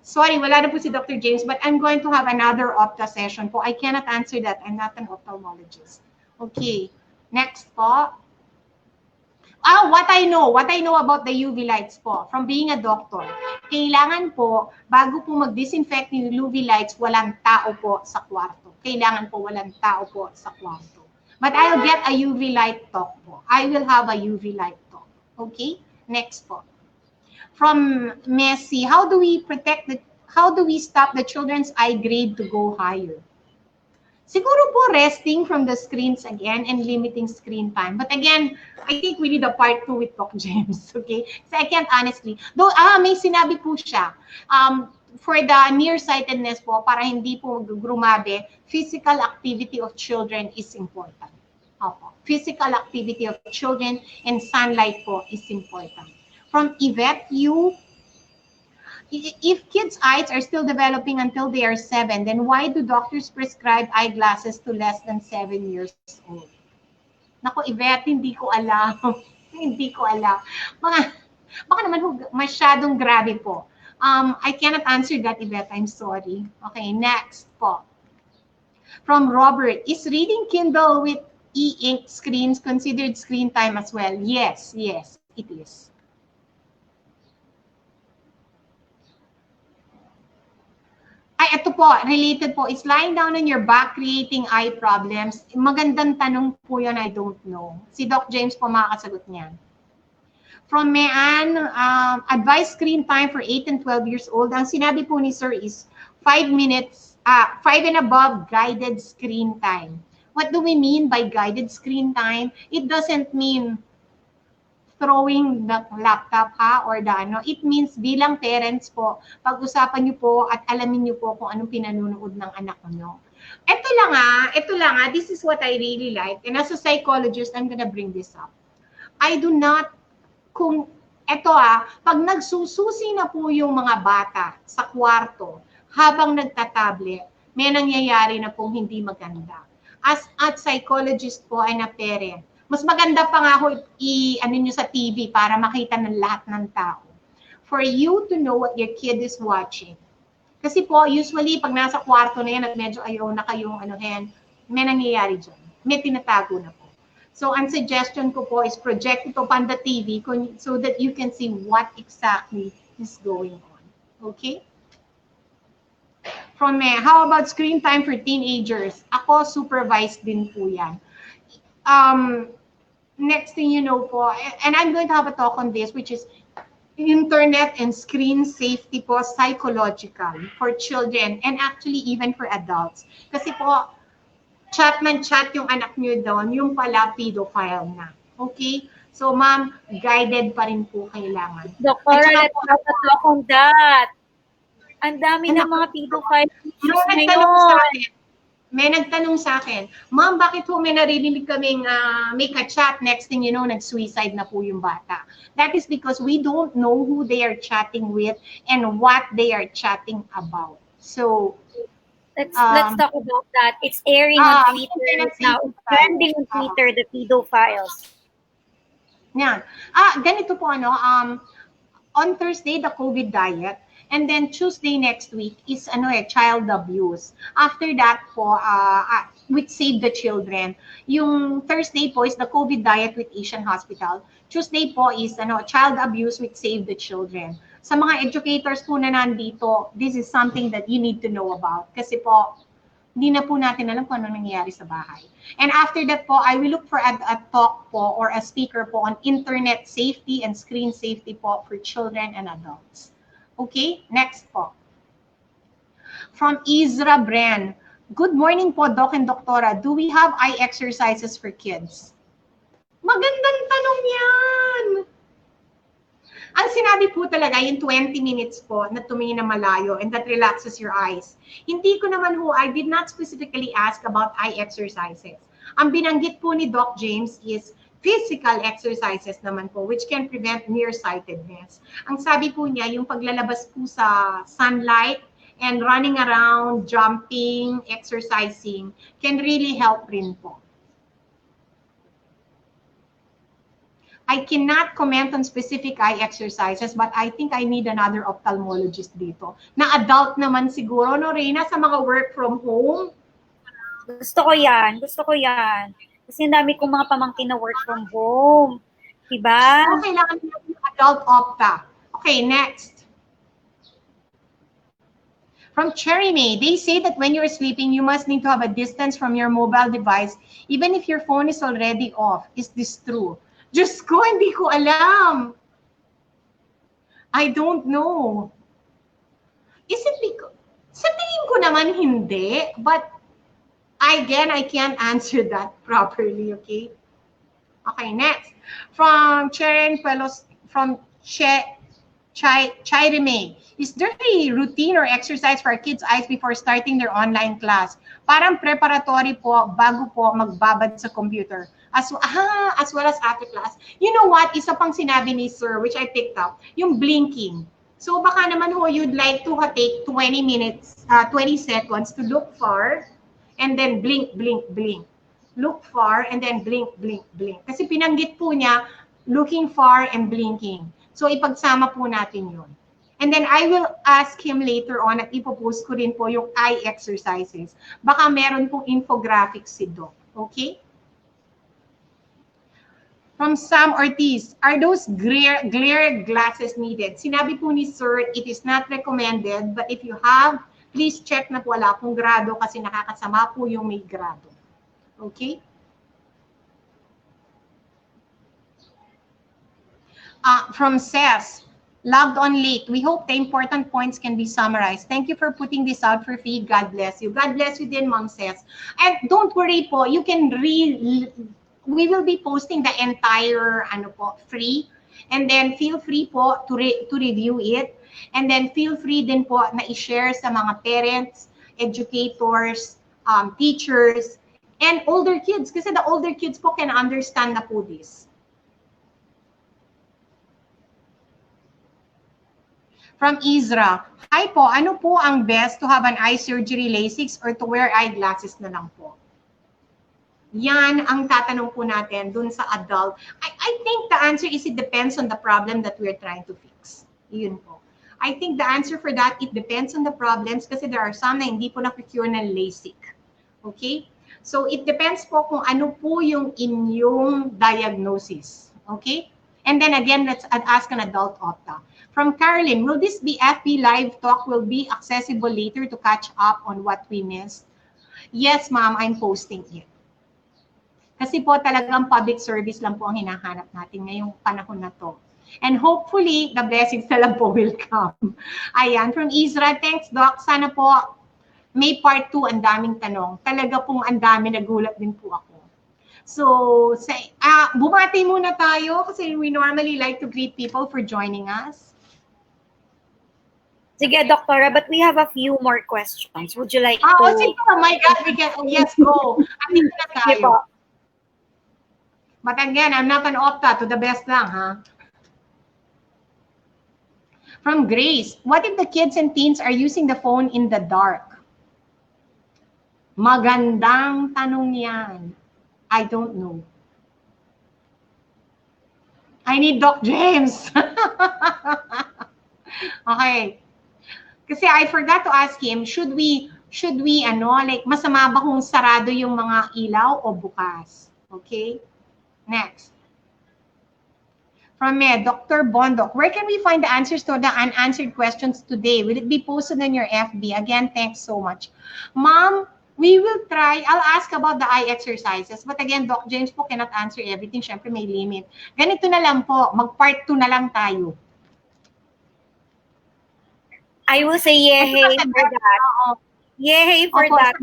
sorry, wala na po si Dr. James, but I'm going to have another opta session po. I cannot answer that. I'm not an ophthalmologist. Okay, next po. What I know about the UV lights po, from being a doctor, kailangan po, bago po mag-disinfect yung UV lights, walang tao po sa kwarto. Kailangan po walang tao po sa kwarto. But I'll get a UV light talk po. I will have a UV light talk. Okay? Next po. From Messi, how do we stop the children's eye grade to go higher? Siguro po resting from the screens again and limiting screen time. But again, I think we need a part 2 with Doc James, okay? So I can't honestly. Though, may sinabi po siya. For the nearsightedness po, para hindi po grumabe, physical activity of children is important. Opo. Physical activity of children and sunlight po is important. From Yvette, if kids' eyes are still developing until they are 7, then why do doctors prescribe eyeglasses to less than 7 years old? Naku, Yvette, hindi ko alam. Hindi ko alam. Baka naman masyadong grabe po. I cannot answer that, Yvette. I'm sorry. Okay, next po. From Robert, is reading Kindle with e-ink screens considered screen time as well? Yes, yes, it is. Ay, ito po, related po, is lying down on your back creating eye problems? Magandang tanong po yun, I don't know. Si Doc James po makakasagot niyan. From Mayan, advice screen time for 8 and 12 years old. Ang sinabi po ni Sir is 5 minutes, 5 and above guided screen time. What do we mean by guided screen time? It doesn't mean throwing the laptop or the ano. It means bilang parents po, pag-usapan niyo po at alamin niyo po kung anong pinanunood ng anak niyo. Ito lang this is what I really like. And as a psychologist, I'm gonna bring this up. I do not, pag nagsususi na po yung mga bata sa kwarto habang nagtatablet, may nangyayari na pong hindi maganda. As a psychologist po and a parent, mas maganda pa nga ho ano nyo sa TV para makita ng lahat ng tao. For you to know what your kid is watching. Kasi po, usually, pag nasa kwarto na yan at medyo ayaw na kayong may nangyayari dyan. May tinatago na po. So, ang suggestion ko po is project ito on the TV so that you can see what exactly is going on. Okay? From how about screen time for teenagers? Ako, supervised din po yan. Next thing you know po, and I'm going to have a talk on this, which is internet and screen safety po, psychological for children and actually even for adults. Kasi po, chat yung anak nyo doon, yung pala pedophile na. Okay? So ma'am, guided pa rin po kailangan. Doctor, let's have a talk on that. Ang dami ng mga pedophile ngayon. May nagtanong sa akin, ma'am, bakit ho may naririnig kaming may ka-chat, next thing you know, nag-suicide na po yung bata. That is because we don't know who they are chatting with and what they are chatting about. So, let's talk about that. It's airing on Twitter now. It's trending on Twitter, the pedophiles. Yan. Ganito po, on Thursday, the COVID diet. And then Tuesday next week is child abuse. After that po, with Save the Children. Yung Thursday po is the COVID diet with Asian Hospital. Tuesday po is child abuse with Save the Children. Sa mga educators po na nandito, this is something that you need to know about. Kasi po, hindi na po natin alam kung ano nangyayari sa bahay. And after that po, I will look for a talk po or a speaker po on internet safety and screen safety po for children and adults. Okay, next po. From Izra Bren. Good morning po, Doc and Doktora. Do we have eye exercises for kids? Magandang tanong yan! Ang sinabi po talaga, yung 20 minutes po na tumingin na malayo and that relaxes your eyes. Hindi ko naman I did not specifically ask about eye exercises. Ang binanggit po ni Doc James is physical exercises naman po, which can prevent nearsightedness. Ang sabi po niya, yung paglalabas po sa sunlight and running around, jumping, exercising, can really help rin po. I cannot comment on specific eye exercises, but I think I need another ophthalmologist dito. Na adult naman siguro, no, Reyna, sa mga work from home? Gusto ko yan. Kasi dami kong mga pamangkin na work from home. Diba? So, kailangan yung adult opta. Okay, next. From Cherry May, they say that when you're sleeping, you must need to have a distance from your mobile device, even if your phone is already off. Is this true? Diyos ko, hindi ko alam. I don't know. Is it because, sa tingin ko naman hindi, but again, I can't answer that properly, okay? Okay, next. From Cheryl Tan Hello, from Chireme. Is there a routine or exercise for our kids' eyes before starting their online class? Parang preparatory po, bago po magbabad sa computer. As well as after class. You know what? Isa pang sinabi ni Sir, which I picked up, yung blinking. So baka naman ho, you'd like to take 20 minutes, 20 seconds to look far and then blink, blink, blink. Look far and then blink, blink, blink. Kasi pinanggit po niya, looking far and blinking. So ipagsama po natin yun. And then I will ask him later on at ipopost ko rin po yung eye exercises. Baka meron pong infographics si Doc. Okay? From Sam Ortiz, are those glare glasses needed? Sinabi po ni Sir, it is not recommended, but if you have, please check na po wala pong grado kasi nakakasama po yung may grado. Okay? From Ses, logged on late. We hope the important points can be summarized. Thank you for putting this out for free. God bless you. God bless you din, Ma'am Ses. And don't worry po, you can we will be posting the entire free, and then feel free po to review it, and then feel free din po na i-share sa mga parents, educators, teachers, and older kids kasi the older kids po can understand na po this. From Isra, hi po, ano po ang best to have an eye surgery, LASIK, or to wear eyeglasses na lang po? Yan ang tatanong po natin dun sa adult. I think the answer is it depends on the problem that we're trying to fix. Yun po. I think the answer for that, it depends on the problems kasi there are some na hindi po na-cure ng LASIK. Okay? So it depends po kung ano po yung inyong diagnosis. Okay? And then again, let's ask an adult opta. From Carolyn, will this be FB Live Talk will be accessible later to catch up on what we missed? Yes, ma'am, I'm posting it. Kasi po talagang public service lang po ang hinahanap natin ngayong panahon na to. And hopefully, the blessings na lang po will come. Ayan, from Israel, thanks Doc. Sana po may part 2, ang daming tanong. Talaga pong ang dami, nagulat din po ako. So, bumati muna tayo kasi we normally like to greet people for joining us. Sige, Doktora, but we have a few more questions. Would you like to... Sige, oh my God, we can, yes, go. Andito na tayo. Sige po. But again, I'm not an opta, to the best lang, ha? From Grace, what if the kids and teens are using the phone in the dark? Magandang tanong yan. I don't know. I need Doc James. Okay. Kasi I forgot to ask him, should we masama ba kung sarado yung mga ilaw o bukas? Okay? Next. From me, Dr. Bondok, where can we find the answers to the unanswered questions today? Will it be posted on your FB? Again, thanks so much. Ma'am, we will try. I'll ask about the eye exercises. But again, Doc James po cannot answer everything. Siyempre, may limit. Ganito na lang po. Mag-part 2 na lang tayo. I will say yay for that. Yay for that.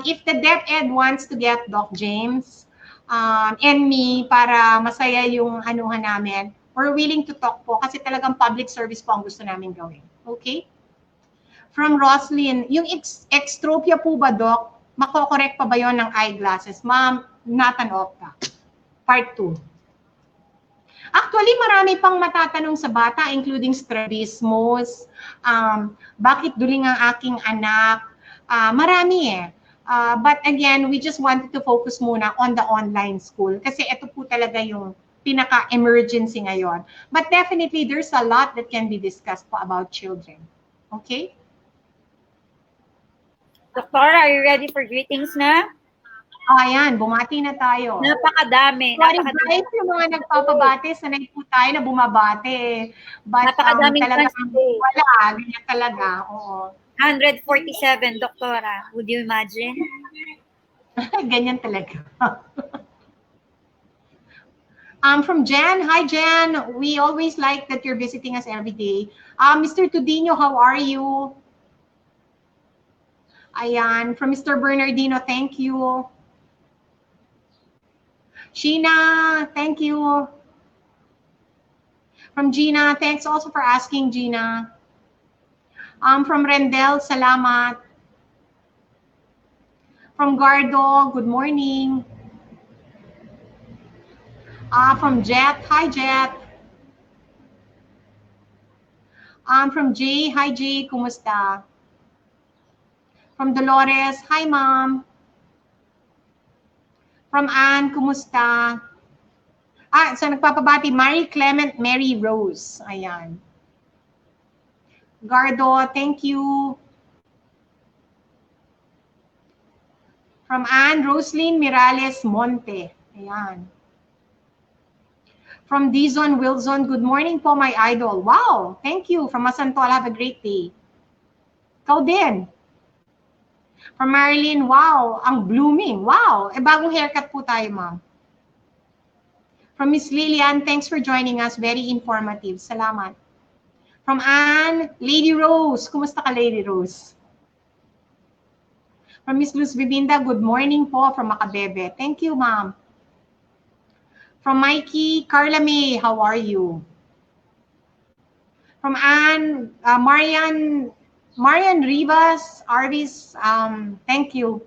If the DepEd wants to get Doc James and me para masaya yung anuhan namin, we're willing to talk po kasi talagang public service po ang gusto namin gawin. Okay? From Roslyn, yung extropia po ba, Doc? Mako-correct pa ba yon ng eyeglasses? Ma'am, not an opta. Part 2. Actually, marami pang matatanong sa bata, including strabismus, bakit duling ang aking anak, marami eh. But again, we just wanted to focus muna on the online school kasi ito po talaga yung pinaka-emergency ngayon. But definitely, there's a lot that can be discussed po about children. Okay? Doktora, are you ready for greetings na? Ayan, bumati na tayo. Napakadami. Sorry guys, yung mga nagpapabate, sanay po tayo na bumabate. But napakadaming talagang wala, ganyan talaga. Oo. 147, Doktora. Would you imagine? Ganyan talaga. From Jan. Hi, Jan. We always like that you're visiting us every day. Mr. Tudino, how are you? Ayan. From Mr. Bernardino, thank you. Sheena, thank you. From Gina, thanks also for asking, Gina. From Rendel, salamat. From Gardo, good morning. From Jet, hi Jet. From Jay, hi Jay, kumusta? From Dolores, hi ma'am. From Anne, kumusta? So nagpapabati, Mary Clement Mary Rose. Ayan. Gardo, thank you. From Anne, Roslyn Mirales Monte. Ayan. From Dizon Wilson, good morning po, my idol. Wow, thank you. From Masantol, have a great day. Ikaw din. From Marilyn, wow, ang blooming. Wow, bagong haircut po tayo, ma'am. From Miss Lillian, thanks for joining us. Very informative. Salamat. From Anne, Lady Rose. Kumusta ka, Lady Rose? From Miss Luz Bibinda, good morning po from Makabebe. Thank you, ma'am. From Mikey, Carla May, how are you? From Anne, Marian Rivas, Arvis, thank you.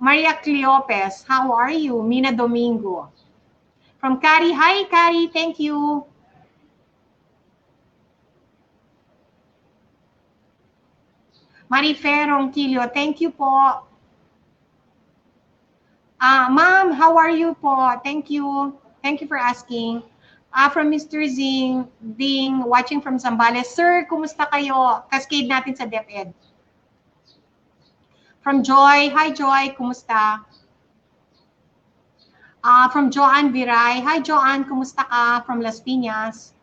Maria Cleopes, how are you? Mina Domingo. From Carrie, hi Carrie, thank you. Marifer Ronquillo, thank you po. Ma'am, how are you po? Thank you. Thank you for asking. From Mr. Ding, watching from Zambales. Sir, kumusta kayo? Cascade natin sa DepEd. From Joy, hi Joy, kumusta? From Joanne Viray, hi Joanne, kumusta ka? From Las Piñas.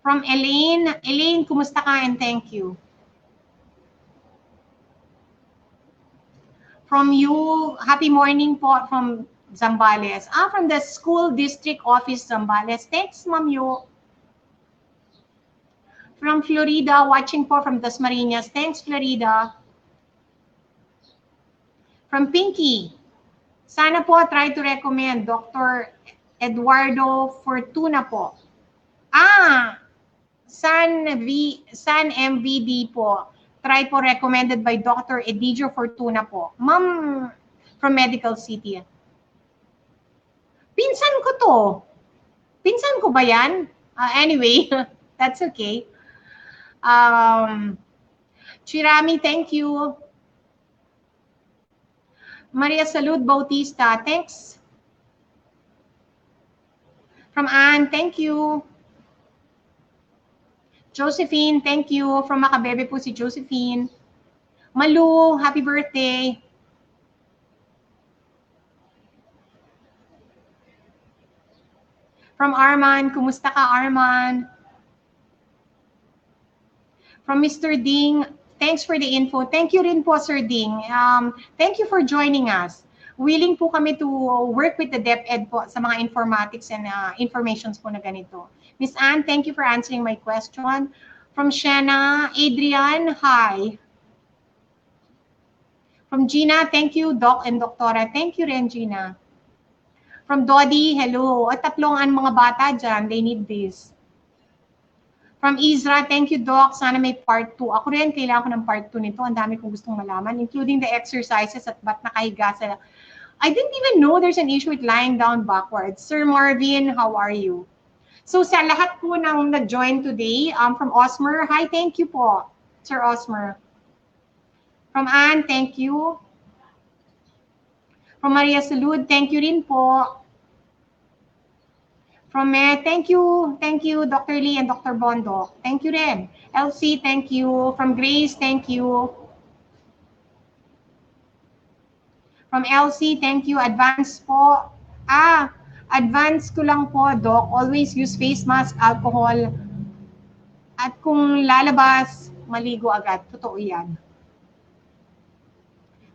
From Elaine, kumusta ka? And thank you. From you, happy morning po from Zambales. From the school district office Zambales. Thanks, Ma'am Yu. From Florida, watching po from Dasmariñas. Thanks, Florida. From Pinky, sana po try to recommend Dr. Eduardo Fortuna po. San MVD po. Try po recommended by Dr. Edigio Fortuna po. Ma'am, from Medical City. Pinsan ko to. Pinsan ko ba yan? Anyway, that's okay. Chirami, thank you. Maria Salud Bautista, thanks. From Anne, thank you. Josephine, thank you. From Makabebe po si Josephine. Malu, happy birthday. From Arman, kumusta ka Arman? From Mr. Ding, thanks for the info. Thank you rin po, Sir Ding. Thank you for joining us. Willing po kami to work with the DepEd po sa mga informatics and informations po na ganito. Miss Anne, thank you for answering my question. From Shanna, Adrian, hi. From Gina, thank you, Doc and Doktora. Thank you rin, Gina. From Dodi, hello. At tatlong mga bata dyan, they need this. From Isra, thank you, Doc. Sana may part 2. Ako rin, kailangan ko ng part 2 nito. Ang dami kong gustong malaman, including the exercises at ba't nakahiga sa... I didn't even know there's an issue with lying down backwards. Sir Marvin, how are you? So sa lahat po ng nag-join today, from Osmer, hi, thank you po, Sir Osmer. From Anne, thank you. From Maria Salud, thank you rin po. From Mae, thank you, Dr. Lee and Dr. Bondo. Thank you rin. Elsie, thank you. From Grace, thank you. From Elsie, thank you. Advance po. Advance ko lang po, Doc. Always use face mask, alcohol. At kung lalabas, maligo agad. Totoo yan.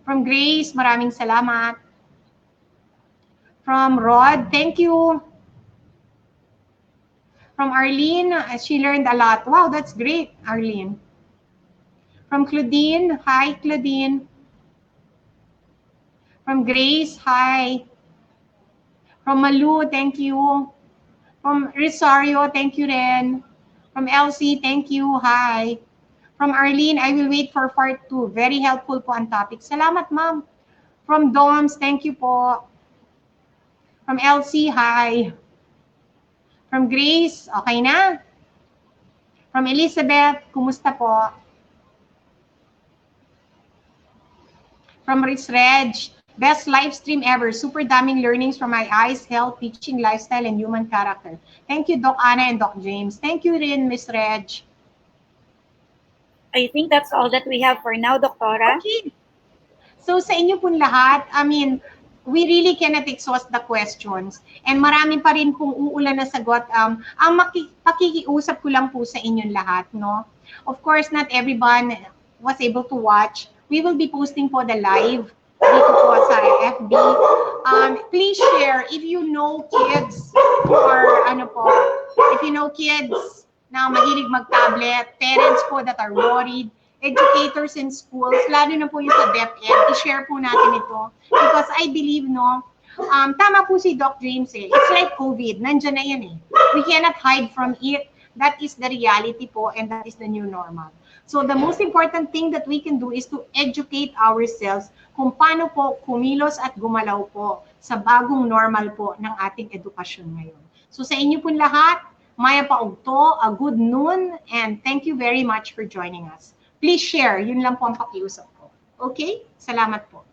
From Grace, maraming salamat. From Rod, thank you. From Arlene, she learned a lot. Wow, that's great, Arlene. From Claudine, hi, Claudine. From Grace, hi. From Malu, thank you. From Rosario, thank you rin. From Elsie, thank you, hi. From Arlene, I will wait for part 2. Very helpful po ang topic. Salamat, ma'am. From Doms, thank you po. From Elsie, hi. From Grace, okay na? From Elizabeth, kumusta po? From Rich Reg, best live stream ever. Super daming learnings from my eyes, health, teaching, lifestyle, and human character. Thank you, Doc Ana and Doc James. Thank you rin, Miss Reg. I think that's all that we have for now, Doktora. Okay. So sa inyo pong lahat, I mean, we really cannot exhaust the questions. And marami pa rin pong uulan na sagot. Ang pakikiusap ko lang po sa inyong lahat, no? Of course, not everyone was able to watch. We will be posting po the live dito po sa FB. Please share if you know kids or ano po, if you know kids na mahilig mag-tablet, parents po that are worried, educators in schools, lalo na po yung sa DepEd, i-share po natin ito. Because I believe, no, tama po si Doc James eh. It's like COVID, nandyan na yan eh. We cannot hide from it. That is the reality po and that is the new normal. So the most important thing that we can do is to educate ourselves kung paano po kumilos at gumalaw po sa bagong normal po ng ating edukasyon ngayon. So sa inyo po lahat, maya paugto, a good noon, and thank you very much for joining us. Please share, yun lang po ang pakiusap ko. Okay? Salamat po.